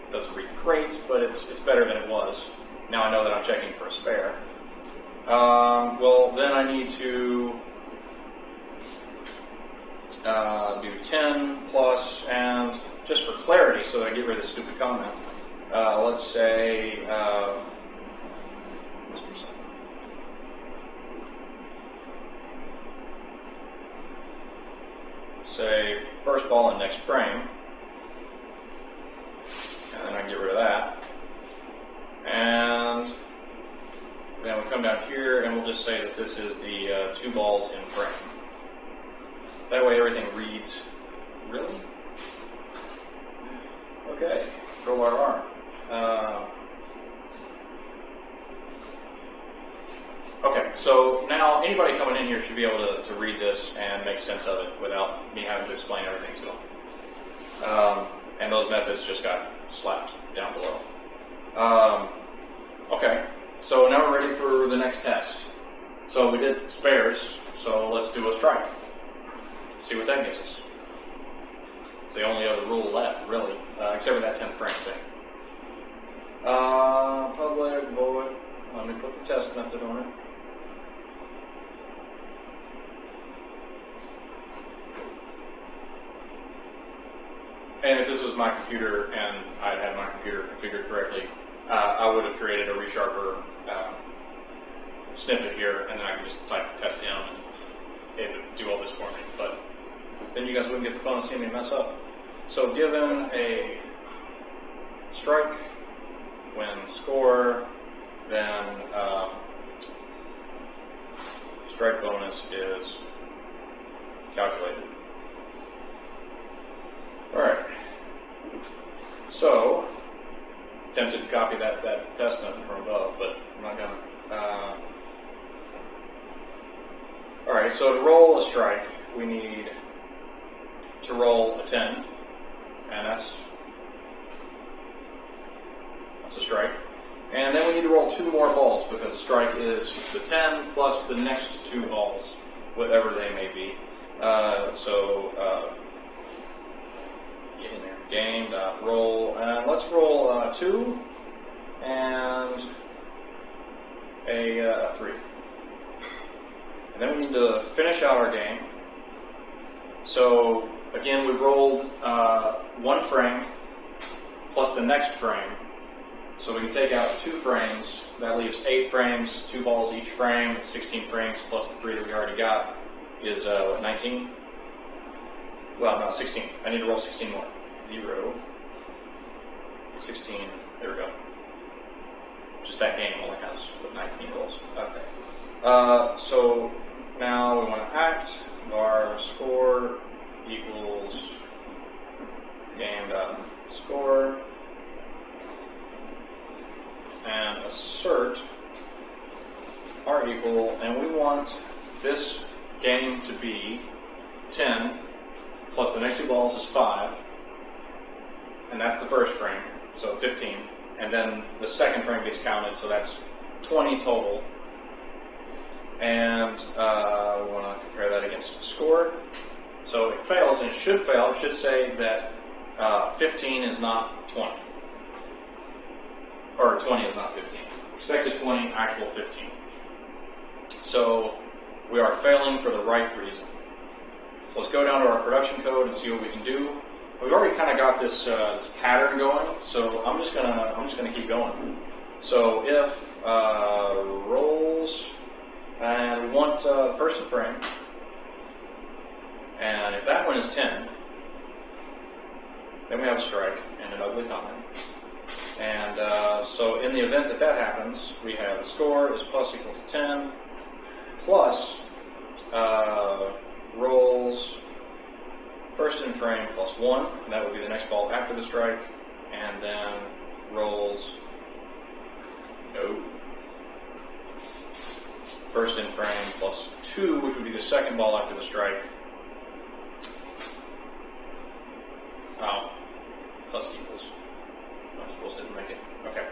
it doesn't read great, but it's better than it was. Now I know that I'm checking for a spare. Well, then I need to do 10 plus, and just for clarity, so that I get rid of this stupid comment, let's say, first ball in next frame, and then I can get rid of that. And then we come down here and we'll just say that this is the 2 balls in frame. That way everything reads, really? Okay, Control RR. Okay, so now anybody coming in here should be able to read this and make sense of it without me having to explain everything to them. And those methods just got slapped down below. Okay, so now we're ready for the next test. So we did spares, so let's do a strike. See what that gives us. It's the only other rule left, really, except for that 10th frame thing. Public void. Let me put the test method on it. And if this was my computer and I had my computer configured correctly, I would have created a resharper snippet here, and then I could just type test in and it would do all this for me. But then you guys wouldn't get the fun of seeing me mess up. So given a strike, when score, then strike bonus is calculated. Alright, so tempted to copy that test method from above, but I'm not gonna. Alright, so to roll a strike, we need to roll a 10, and that's a strike. And then we need to roll 2 more balls, because a strike is the 10 plus the next 2 balls, whatever they may be. Get in there. Game.roll, and let's roll 2 and a 3. And then we need to finish out our game. So again, we've rolled 1 frame plus the next frame. So we can take out 2 frames. That leaves 8 frames, 2 balls each frame. It's 16 frames plus the 3 that we already got is, 19? Well, no, 16. I need to roll 16 more. 0, 16, there we go. Just that game only has 19 rolls. Okay. So now we want to act. Our score equals game.score. And assert are equal, and we want this game to be 10 plus the next 2 balls is 5, and that's the first frame, so 15, and then the second frame gets counted, so that's 20 total, and we want to compare that against the score. So it fails, and it should fail. It should say that 15 is not 20. Or 20 is not 15. Expected 20, actual 15. So we are failing for the right reason. So let's go down to our production code and see what we can do. we've already kind of got this this pattern going, so I'm just gonna keep going. So if roles, and we want first in frame, and if that one is 10, then we have a strike and an ugly comment. And so in the event that that happens, we have the score is plus equal to 10 plus rolls first in frame plus 1, and that would be the next ball after the strike, and then rolls first in frame plus 2, which would be the second ball after the strike. Oh, plus equals. Plus equals didn't make it. Okay.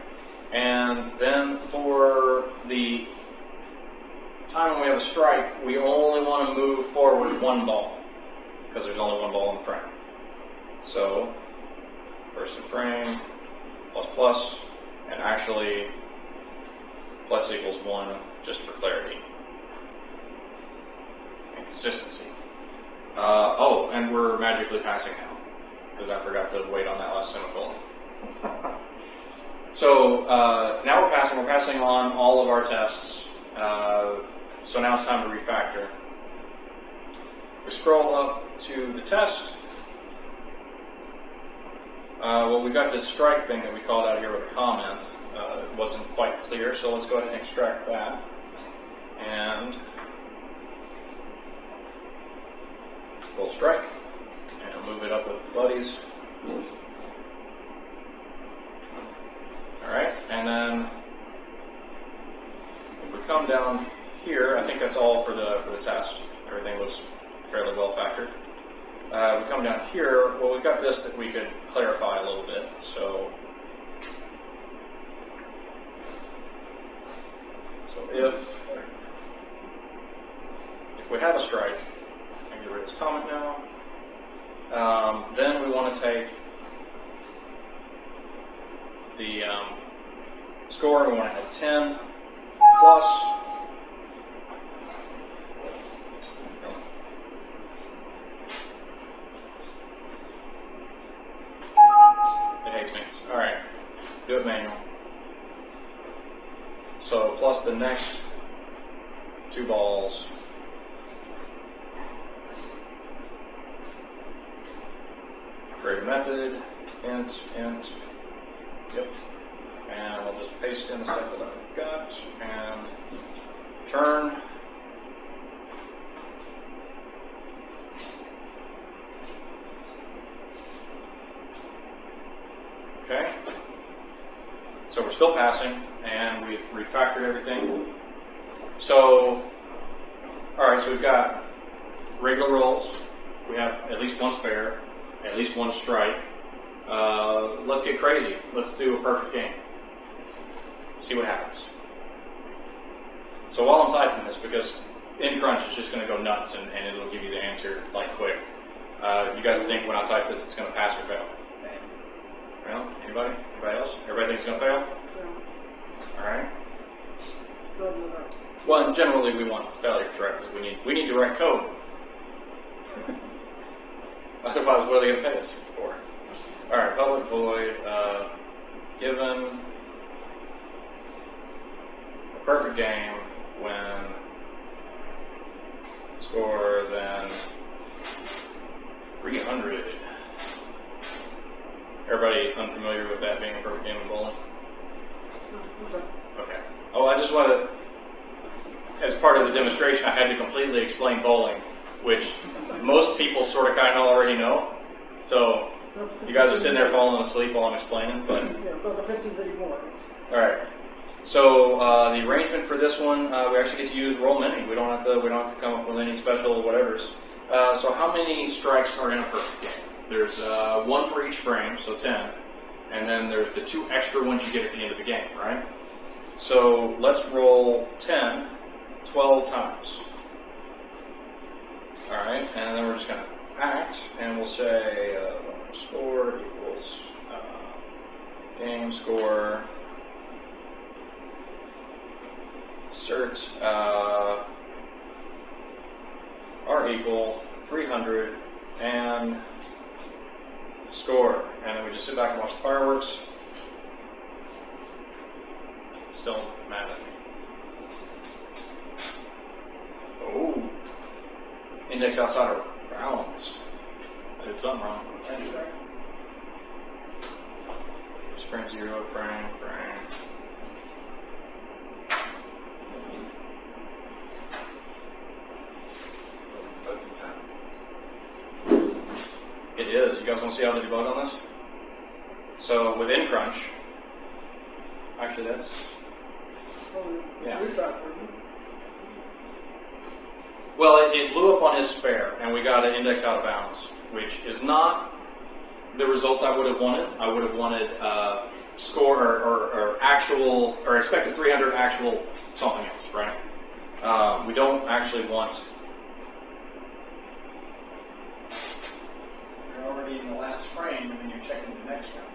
And then for the time when we have a strike, we only want to move forward one ball, because there's only one ball in the frame. So, first in frame, plus plus, and actually, plus equals 1, just for clarity and consistency. Oh, and we're magically passing now, because I forgot to wait on that last semicolon. So now we're passing on all of our tests. So now it's time to refactor. We scroll up to the test. Well, we got this strike thing that we called out here with a comment. It wasn't quite clear, so let's go ahead and extract that. And roll strike. And move it up with the buddies. Alright, and then if we come down here, I think that's all for the test. Everything looks fairly well factored. We come down here, well, we've got this that we could clarify a little bit. So if we have a strike, I can get rid of this comment now. Then we want to take the score, and we want to have 10 plus it hates me. Alright, do it manual. So plus the next 2 balls. Create a method, int, yep. And I'll just paste in the stuff that I've got, and turn. Okay. So we're still passing, and we've refactored everything. So, alright, so we've got regular rolls. We have at least one spare, at least one strike. Let's get crazy. Let's do a perfect game. See what happens. So while I'm typing this, because in Crunch it's just going to go nuts and it'll give you the answer like quick. You guys think when I type this it's going to pass or fail? Well, anybody? Anybody else? Everybody thinks it's going to fail? Alright. Well, generally we want failures, right? Because we need direct code. Otherwise, what are they going to pay us for? Alright, public void, given a perfect game when score then 300. Everybody unfamiliar with that being a perfect game of bowling? Okay. Oh, I just wanted, as part of the demonstration, I had to completely explain bowling, which most people sort of kind of already know. So you guys are sitting there falling asleep while I'm explaining, but Yeah, so the 50s anymore. all right. So the arrangement for this one, we actually get to use roll many. We don't have to come up with any special whatevers. So how many strikes are in a perfect game? There's 1 for each frame, so 10, and then there's the 2 extra ones you get at the end of the game, right? So let's roll 10, 12 times. All right, and then we're just going to act, and we'll say score equals game score assert are equal 300 and score, and then we just sit back and watch the fireworks. Still mad at me. Oh, index outside of bounds. I did something wrong. Frame 0, frame. It is. You guys want to see how to debug on this? So with crunch, actually that's yeah. Well, it blew up on his spare, and we got an index out of bounds, which is not the result I would have wanted. I would have wanted score or actual or expected 300 actual something else, right? We don't actually want. You're already in the last frame, and then you're checking the next one.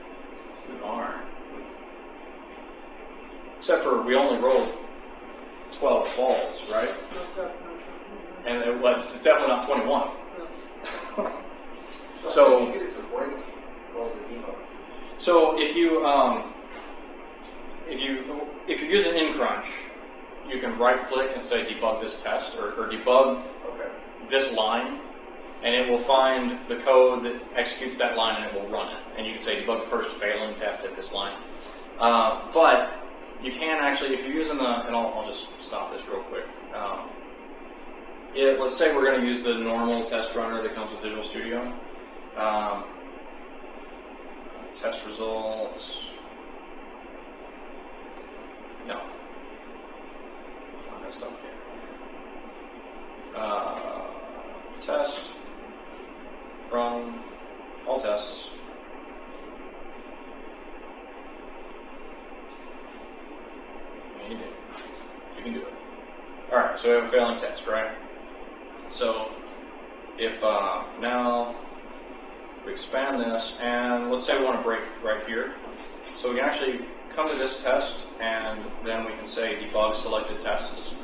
We are. Except for we only rolled 12 balls, right? And it's definitely not 21. So you get it to break, roll the debug. So if you're using InCrunch, you can right click and say debug this test or debug this line, and it will find the code that executes that line and it will run it. And you can say debug the first failing test at this line. But you can actually, if you're using and I'll just stop this real quick. Let's say we're going to use the normal test runner that comes with Visual Studio. Test results. No. I messed up here. Test. Run. All tests. You can do it. Alright, so we have a failing test, right? So, if now we expand this, and let's say we want to break right here. So we can actually come to this test, and then we can say debug selected tests.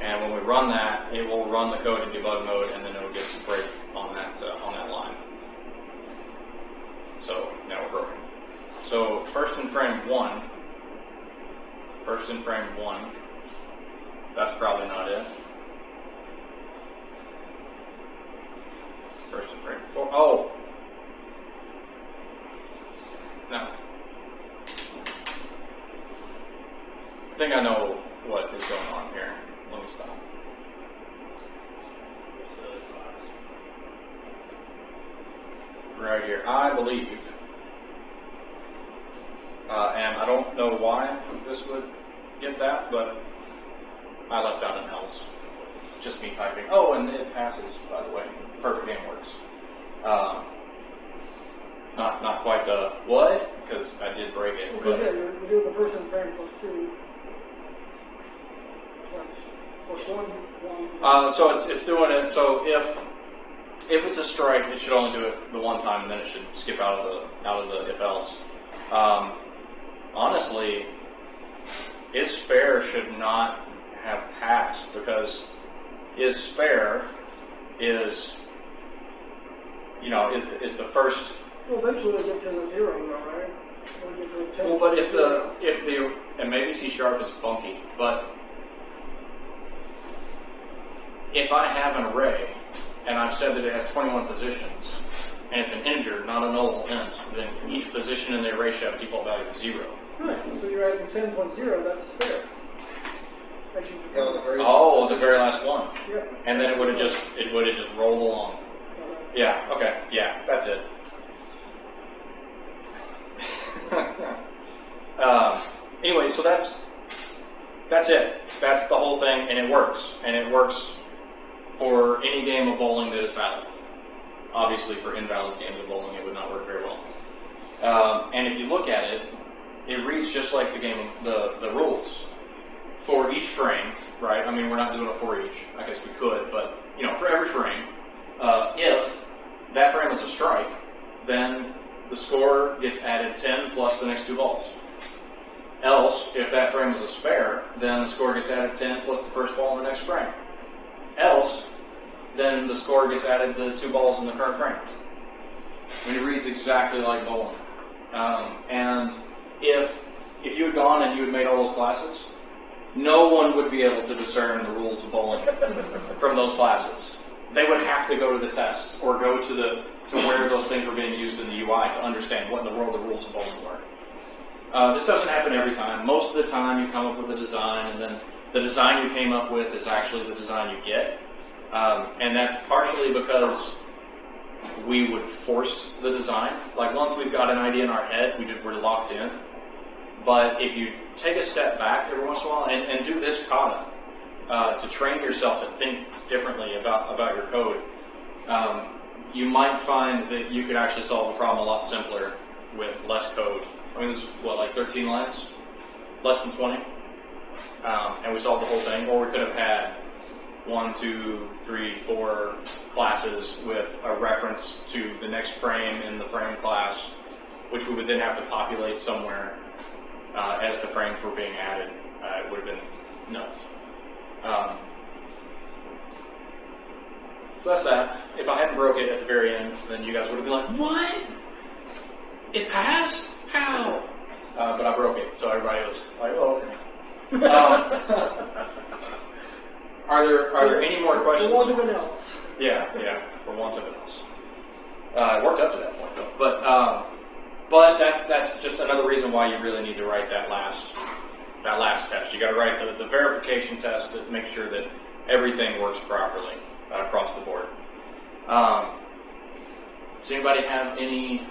And when we run that, it will run the code in debug mode, and then it will give us a break on that line. So now we're broken. So first in frame 1, that's probably not it. First in frame 4. Oh! No. I think I know what is going on here. Let me stop. Right here. I believe, and I don't know why this would get that, but I left out an else. Just me typing. Oh, and it passes, by the way. Perfect game works. Not quite the what, because I did break it. Because you're doing the first in frame plus 2. Plus 1. So it's doing it. So if it's a strike, it should only do it the one time, and then it should skip out of the if else. Honestly, is spare should not have passed, because is spare is is the first. Well, eventually we get to the 0, right? We'll get to a 10. Well, but if the and maybe C# is funky, but if I have an array and I've said that it has 21 positions and it's an integer, not a nullable int, then each position in the array should have a default value of 0. Right. So you're adding 10.0. That's a spare. Oh, the very last one. Yep. And then it would have just rolled along. Yeah. Okay. Yeah. That's it. Anyway, so that's it. That's the whole thing, and it works. And it works for any game of bowling that is valid. Obviously, for invalid games of bowling, it would not work very well. And if you look at it, it reads just like the game, the rules for each frame, right? I mean, we're not doing it for each. I guess we could, but for every frame, if that frame is a strike, then the score gets added 10 plus the next 2 balls. Else, if that frame is a spare, then the score gets added 10 plus the first ball in the next frame. Else, then the score gets added the 2 balls in the current frame. I mean, it reads exactly like bowling. And if you had gone and you had made all those classes, no one would be able to discern the rules of bowling from those classes. They would have to go to the tests or go to where those things were being used in the UI to understand what in the world the rules of bowling were. This doesn't happen every time. Most of the time you come up with a design, and then the design you came up with is actually the design you get. And that's partially because we would force the design. Like once we've got an idea in our head, we're locked in. But if you take a step back every once in a while and do this kata to train yourself to think differently about your code, you might find that you could actually solve the problem a lot simpler with less code. I mean, this is like 13 lines? Less than 20? And we solved the whole thing. Or we could have had 1, 2, 3, 4 classes with a reference to the next frame in the frame class, which we would then have to populate somewhere as the frames were being added. It would have been nuts. So that's that. If I hadn't broke it at the very end, then you guys would have been like, what? It passed? How? But I broke it, so everybody was like, oh, okay. Are there any more questions? For want of an else. Yeah, for want of an else. It worked up to that point, though. But that's just another reason why you really need to write that last test. You got to write the verification test to make sure that everything works properly across the board. Does anybody have any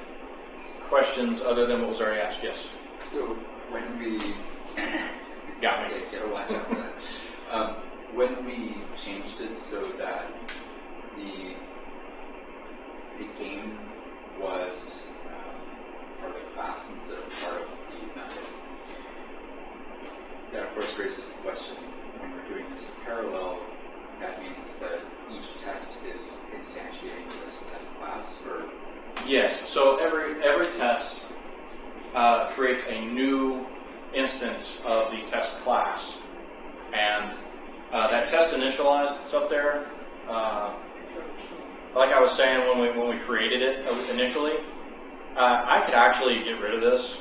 questions other than what was already asked? Yes. So when we got me. When we changed it so that the game was part of the class instead of part of the method, that of course raises the question, when we're doing this in parallel, that means that each test is instantiating this test class, or? Yes, so every test creates a new instance of the test class, and that test initialized that's up there, like I was saying when we created it initially, I could actually get rid of this,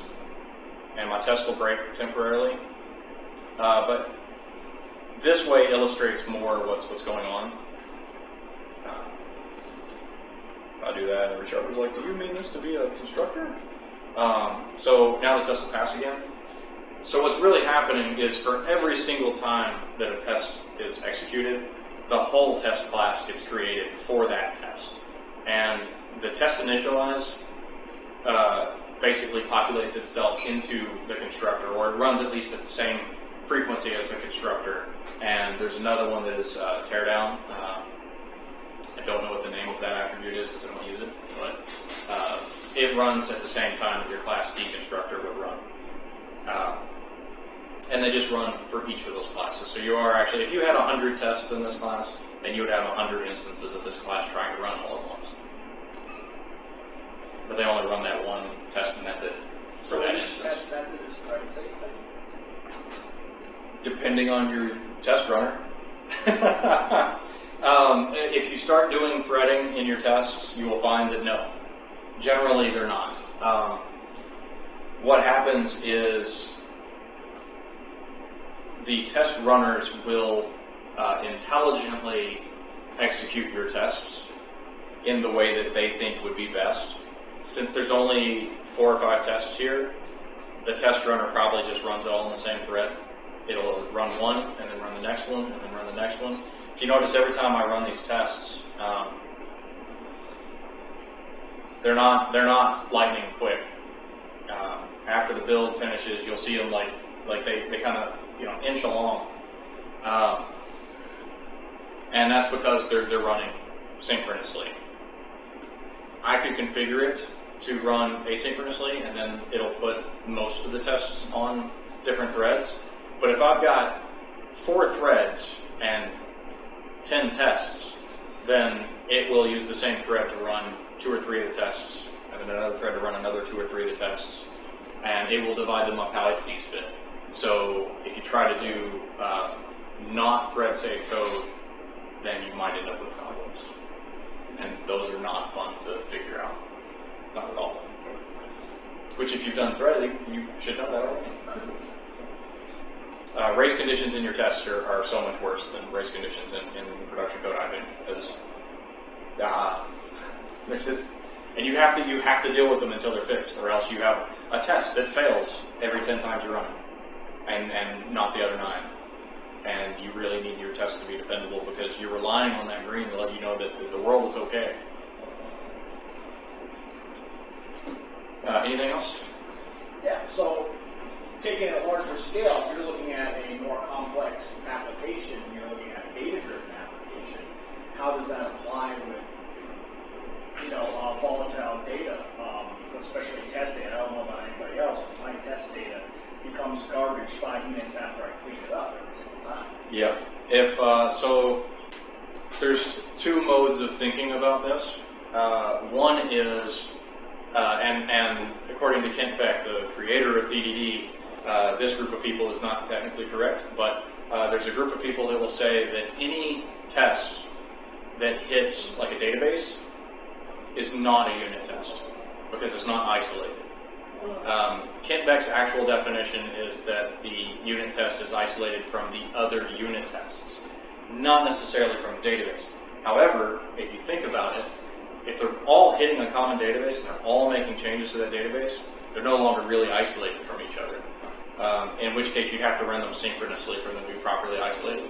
and my test will break temporarily. But this way illustrates more what's going on. If I do that, and Richard was like, "Do you mean this to be a constructor?" So now the test will pass again. So what's really happening is for every single time that a test is executed, the whole test class gets created for that test. And the test initialize basically populates itself into the constructor, or it runs at least at the same frequency as the constructor. And there's another one that is teardown. I don't know what the name of that attribute is because I don't use it, but it runs at the same time that your class deconstructor would run. And they just run for each of those classes. So you are actually, if you had 100 tests in this class, then you would have 100 instances of this class trying to run all at once. But they only run that one test method for that instance. Test method is quite the same thing. Depending on your test runner. If you start doing threading in your tests, you will find that no. Generally, they're not. What happens is the test runners will intelligently execute your tests in the way that they think would be best. Since there's only 4 or 5 tests here, the test runner probably just runs it all in the same thread. It'll run one, and then run the next one, and then run the next one. If you notice, every time I run these tests, they're not lightning quick. After the build finishes, you'll see them like they kind of inch along, and that's because they're running synchronously. I could configure it to run asynchronously, and then it'll put most of the tests on different threads. But if I've got 4 threads and 10 tests, then it will use the same thread to run 2 or 3 of the tests, and then another thread to run another 2 or 3 of the tests, and it will divide them up how it sees fit. So if you try to do not thread safe code, then you might end up with problems, and those are not fun to figure out. should know that already. Race conditions in your tests are so much worse than race conditions in production code, I think. And you have to deal with them until they're fixed, or else you have a test that fails every 10 times you run it, and not the other 9. And you really need your test to be dependable because you're relying on that green to let you know that the world is okay. Anything else? Yeah, so taking it a larger scale, if you're looking at a more complex application, you're looking at a data-driven application, how does that apply with, volatile data, especially test data? I don't know about anybody else, but my test data becomes garbage 5 minutes after I clean it up every single time. Yeah. So there's 2 modes of thinking about this. One is, and according to Kent Beck, the creator of TDD, this group of people is not technically correct, but there's a group of people that will say that any test that hits like a database is not a unit test because it's not isolated. Kent Beck's actual definition is that the unit test is isolated from the other unit tests, not necessarily from the database. However, if you think about it, if they're all hitting a common database and they're all making changes to that database, they're no longer really isolated from each other. In which case you have to run them synchronously for them to be properly isolated.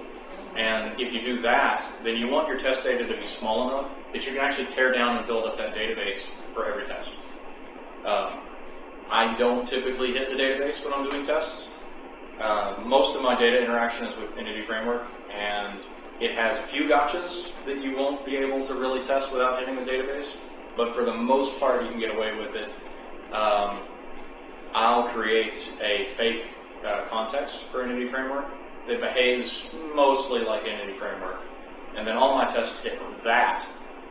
And if you do that, then you want your test data to be small enough that you can actually tear down and build up that database for every test. I don't typically hit the database when I'm doing tests. Most of my data interaction is with Entity Framework, and it has a few gotchas that you won't be able to really test without hitting the database, but for the most part you can get away with it. I'll create a fake context for Entity Framework that behaves mostly like Entity Framework, and then all my tests hit that,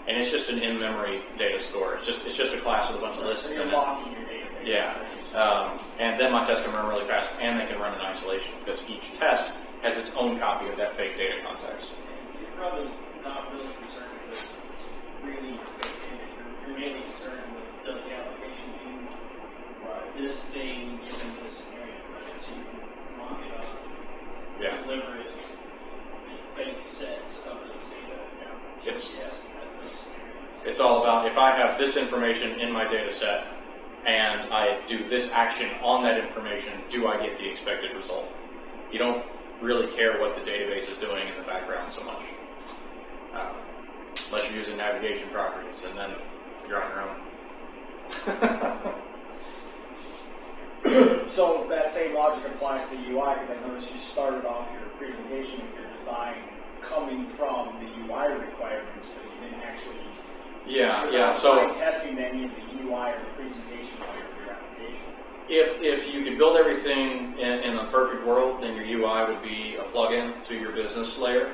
and it's just an in-memory data store. It's just a class with a bunch of lists in it. Yeah, and then my tests can run really fast, and they can run in isolation because each test has its own copy of that fake data context. You're probably not really concerned with really fake data. You're mainly concerned with does the application do this thing given this scenario, right? So you can mock it up, deliver it in fake sets of those data. It's all about if I have this information in my data set and I do this action on that information, do I get the expected result? You don't really care what the database is doing in the background so much. Unless you're using navigation properties, and then you're on your own. So that same logic applies to UI, because I noticed you started off your presentation with your design coming from the UI requirements, but you didn't actually So testing any of the UI or the presentation layer of your application. if you could build everything in a perfect world, then your UI would be a plugin to your business layer.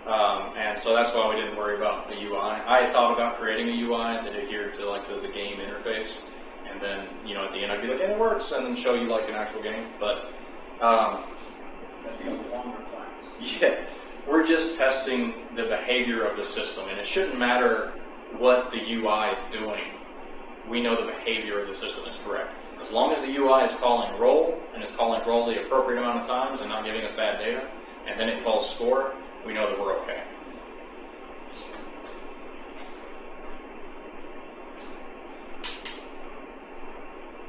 And so that's why we didn't worry about the UI. I had thought about creating a UI that adhered to like the game interface, and then at the end I'd be like, and it works, and then show you like an actual game. But That'd be a longer class. yeah, we're just testing the behavior of the system, and it shouldn't matter what the UI is doing. We know the behavior of the system is correct. As long as the UI is calling roll, and is calling roll the appropriate amount of times and not giving us bad data, and then it calls score, we know that we're okay.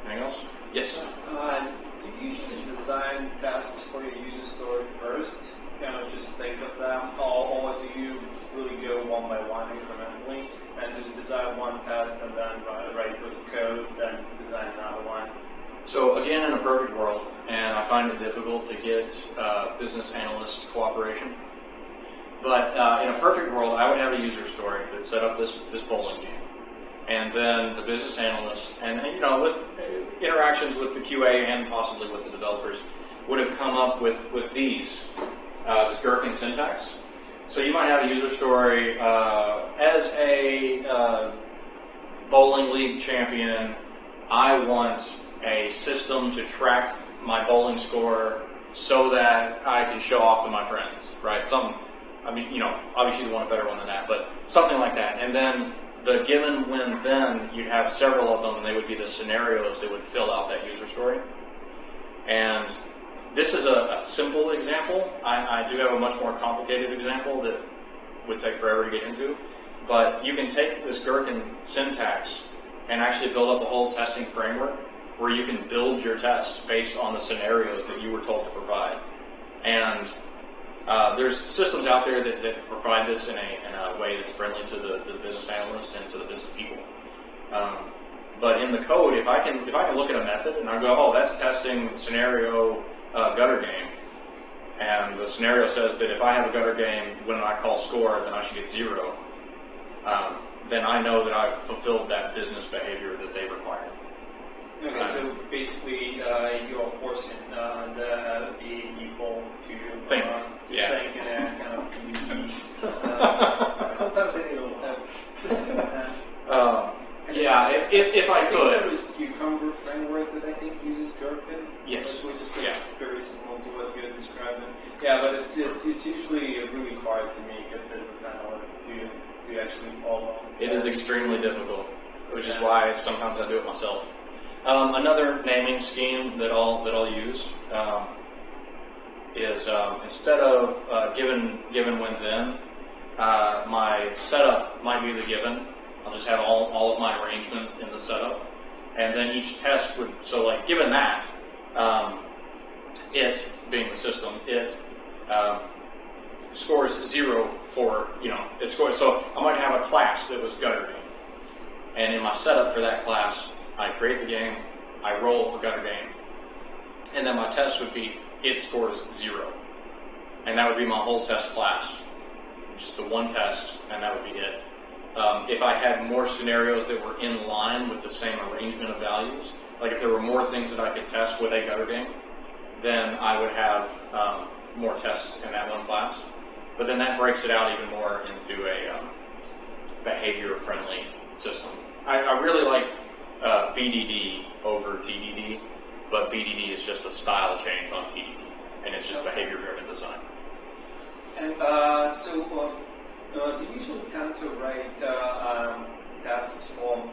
Anything else? Yes? Do you usually design tests for your user story first? Kind of just think of them, or do you really go one by one incrementally and just design one test and then write with the code, then design another one? So again, in a perfect world, and I find it difficult to get business analyst cooperation, but in a perfect world, I would have a user story that set up this bowling game. And then the business analyst, and with interactions with the QA and possibly with the developers, would have come up with this gherkin syntax. So you might have a user story as a bowling league champion. I want a system to track my bowling score so that I can show off to my friends, right? Obviously you want a better one than that, but something like that. And then the given when then, you'd have several of them, and they would be the scenarios that would fill out that user story. And this is a simple example. I do have a much more complicated example that would take forever to get into. But you can take this Gherkin syntax and actually build up a whole testing framework where you can build your test based on the scenarios that you were told to provide. And there's systems out there that provide this in a way that's friendly to the business analyst and to the business people. But in the code, if I can look at a method and I go, oh, that's testing scenario gutter game, and the scenario says that if I have a gutter game, when I call score, then I should get 0. Then I know that I've fulfilled that business behavior that they require. Okay, so basically, you're forcing the people to think, think and kind of to use. Sometimes I need a little sense. If I could. There is Cucumber framework that I think uses Gherkin. Yes. Which is very similar to what you're describing. Yeah, but it's usually really hard to make a business analyst to actually follow. It is extremely difficult, which is why sometimes I do it myself. Another naming scheme that I'll use is instead of given when then, my setup might be the given. I'll just have all of my arrangement in the setup, and then each test would, so like given that, it being the system, it scores 0 for, it scores, so I might have a class that was gutter game, and in my setup for that class, I create the game, I roll a gutter game, and then my test would be, it scores 0, and that would be my whole test class, just the one test, and that would be it. If I had more scenarios that were in line with the same arrangement of values, like if there were more things that I could test with a gutter game, then I would have more tests in that one class. But then that breaks it out even more into a behavior-friendly system. I really like BDD over TDD, but BDD is just a style change on TDD, and it's just behavior-driven design. And do you usually tend to write tests for,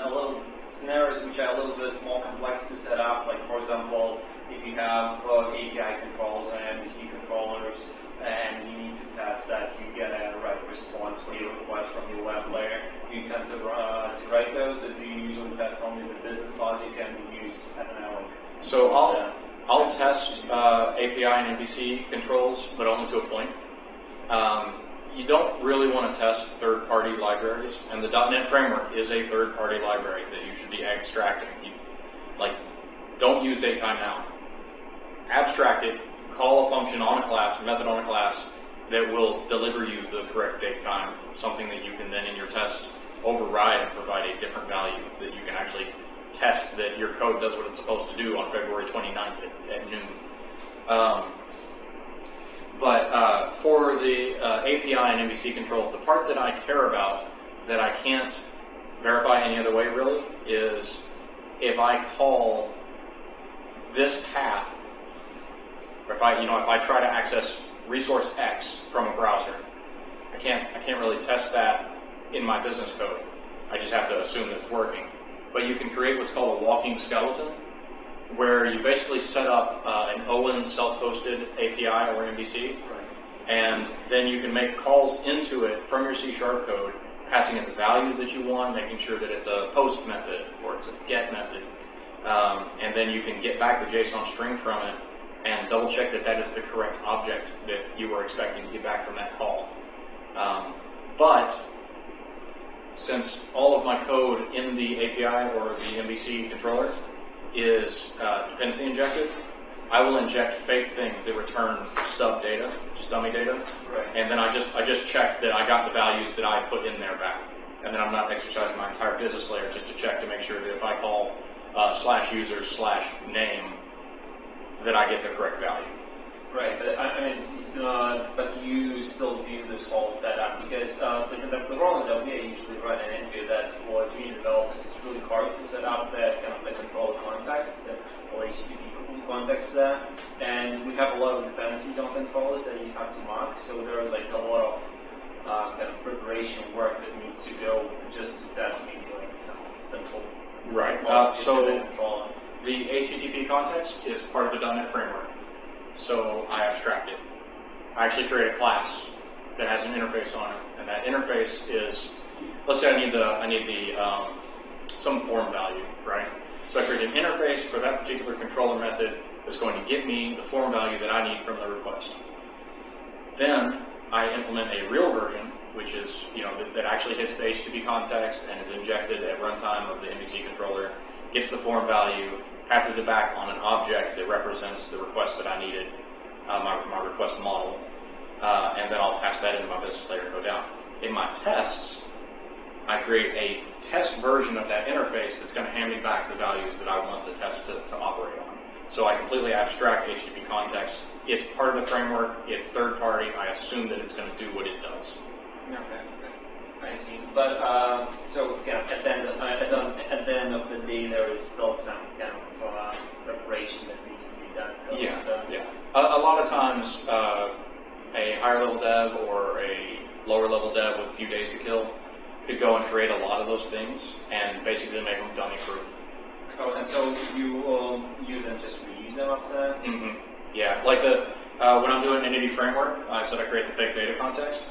a little scenarios which are a little bit more complex to set up? Like, for example, if you have API controls and MVC controllers, and you need to test that you get a right response for your request from your web layer, do you tend to write those, or do you usually test only the business logic and use, So I'll test API and MVC controls, but only to a point. You don't really want to test third-party libraries, and the .NET framework is a third-party library that you should be abstracting. Don't use datetime.now. Abstract it, call a function on a class, a method on a class, that will deliver you the correct datetime, something that you can then in your test override and provide a different value that you can actually test that your code does what it's supposed to do on February 29th at noon. But for the API and MVC controls, the part that I care about that I can't verify any other way really is if I call this path, or if I try to access resource X from a browser, I can't really test that in my business code. I just have to assume that it's working. But you can create what's called a walking skeleton, where you basically set up an OWN self-hosted API or MVC, and then you can make calls into it from your C# code, passing in the values that you want, making sure that it's a post method or it's a get method, and then you can get back the JSON string from it and double check that that is the correct object that you were expecting to get back from that call. But since all of my code in the API or the MVC controller is dependency injected, I will inject fake things that return stub data, just dummy data, and then I just check that I got the values that I put in there back, and then I'm not exercising my entire business layer just to check to make sure that if I call /user/name, that I get the correct value. Right, but but you still do this whole setup because the problem that we are usually running into that for junior developers, it's really hard to set up that kind of the control context or HTTP context there, and we have a lot of dependencies on controllers that you have to mark. So there's like a lot of kind of preparation work that needs to go just to test maybe some simple. Right. So the HTTP context is part of so I abstract it. I actually create a class that has an interface on it, and that interface is, let's say I need the some form value, right? So I create an interface for that particular controller method that's going to give me the form value that I need from the request. Then I implement a real version, which is, that actually hits the HTTP context and is injected at runtime of the MVC controller, gets the form value, passes it back on an object that represents the request that I needed, my request model, and then I'll pass that into my business layer and go down. In my tests, I create a test version of that interface that's going to hand me back the values that I want the test to operate on. So I completely abstract HTTP context. It's part of the framework. It's third party. I assume that it's going to do what it does. Okay. I see. But so at the end of the day, there is still some kind of preparation that needs to be done. So yeah. A lot of times, a higher level dev or a lower level dev with a few days to kill could go and create a lot of those things and basically make them dummy proof. Oh, and so you then just reuse them after that? Mm-hmm. Yeah, like when I'm doing Entity Framework, I said I create the fake data context.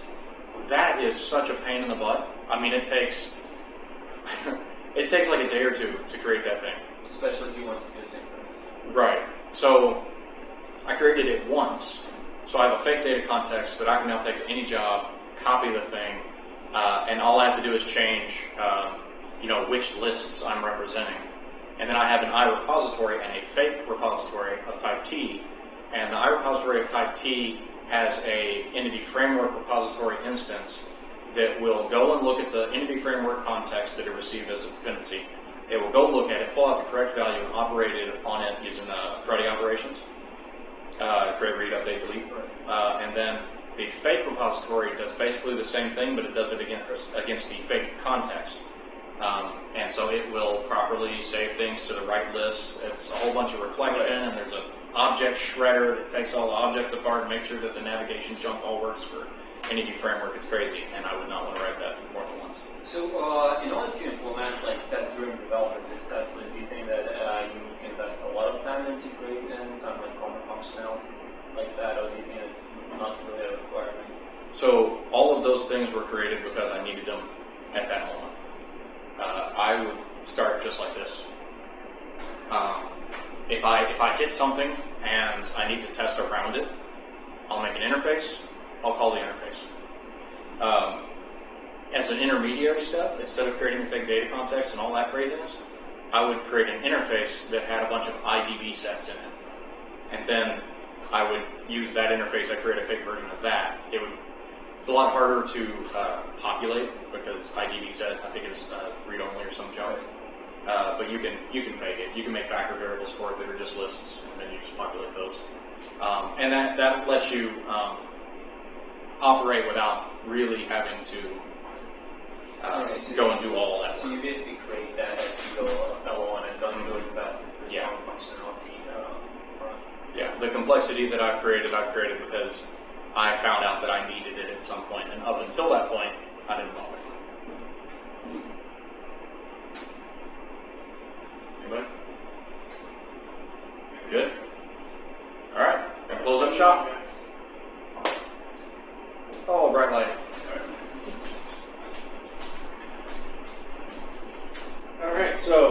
That is such a pain in the butt. I mean, it takes like a day or two to create that thing. Especially if you want to do synchronous. Right. So I created it once. So I have a fake data context that I can now take to any job, copy the thing, and all I have to do is change, which lists I'm representing. And then I have an iRepository and a fake repository of type T. And the iRepository of type T has a Entity Framework repository instance that will go and look at the Entity Framework context that it received as a dependency. It will go look at it, pull out the correct value, and operate it on it using Freddy operations. Create, read, update, delete. And then the fake repository does basically the same thing, but it does it against the fake context. And so it will properly save things to the right list. It's a whole bunch of reflection, and there's an object shredder that takes all the objects apart and makes sure that the navigation jump all works for Entity Framework. It's crazy, and I would not want to write that more than once. So in order to implement test-driven development successfully, do you think that you need to invest a lot of time into creating some common functionality like that, or do you think it's not really a requirement? So all of those things were created because I needed them at that moment. I would start just like this. If I hit something and I need to test around it, I'll make an interface. I'll call the interface. As an intermediary step, instead of creating a fake data context and all that craziness, I would create an interface that had a bunch of IDB sets in it. And then I would use that interface. I create a fake version of that. It's a lot harder to populate because IDB set, I think, is read-only or some junk. But you can fake it. You can make backer variables for it that are just lists, and then you just populate those. And that lets you operate without really having to go and do all that. So you basically create that as you go along and don't really invest into this common functionality front. Yeah, the complexity that I've created because I found out that I needed it at some point, and up until that point, I didn't bother. Anybody? Good? Alright, gonna close up shop. Oh, bright light. Alright, so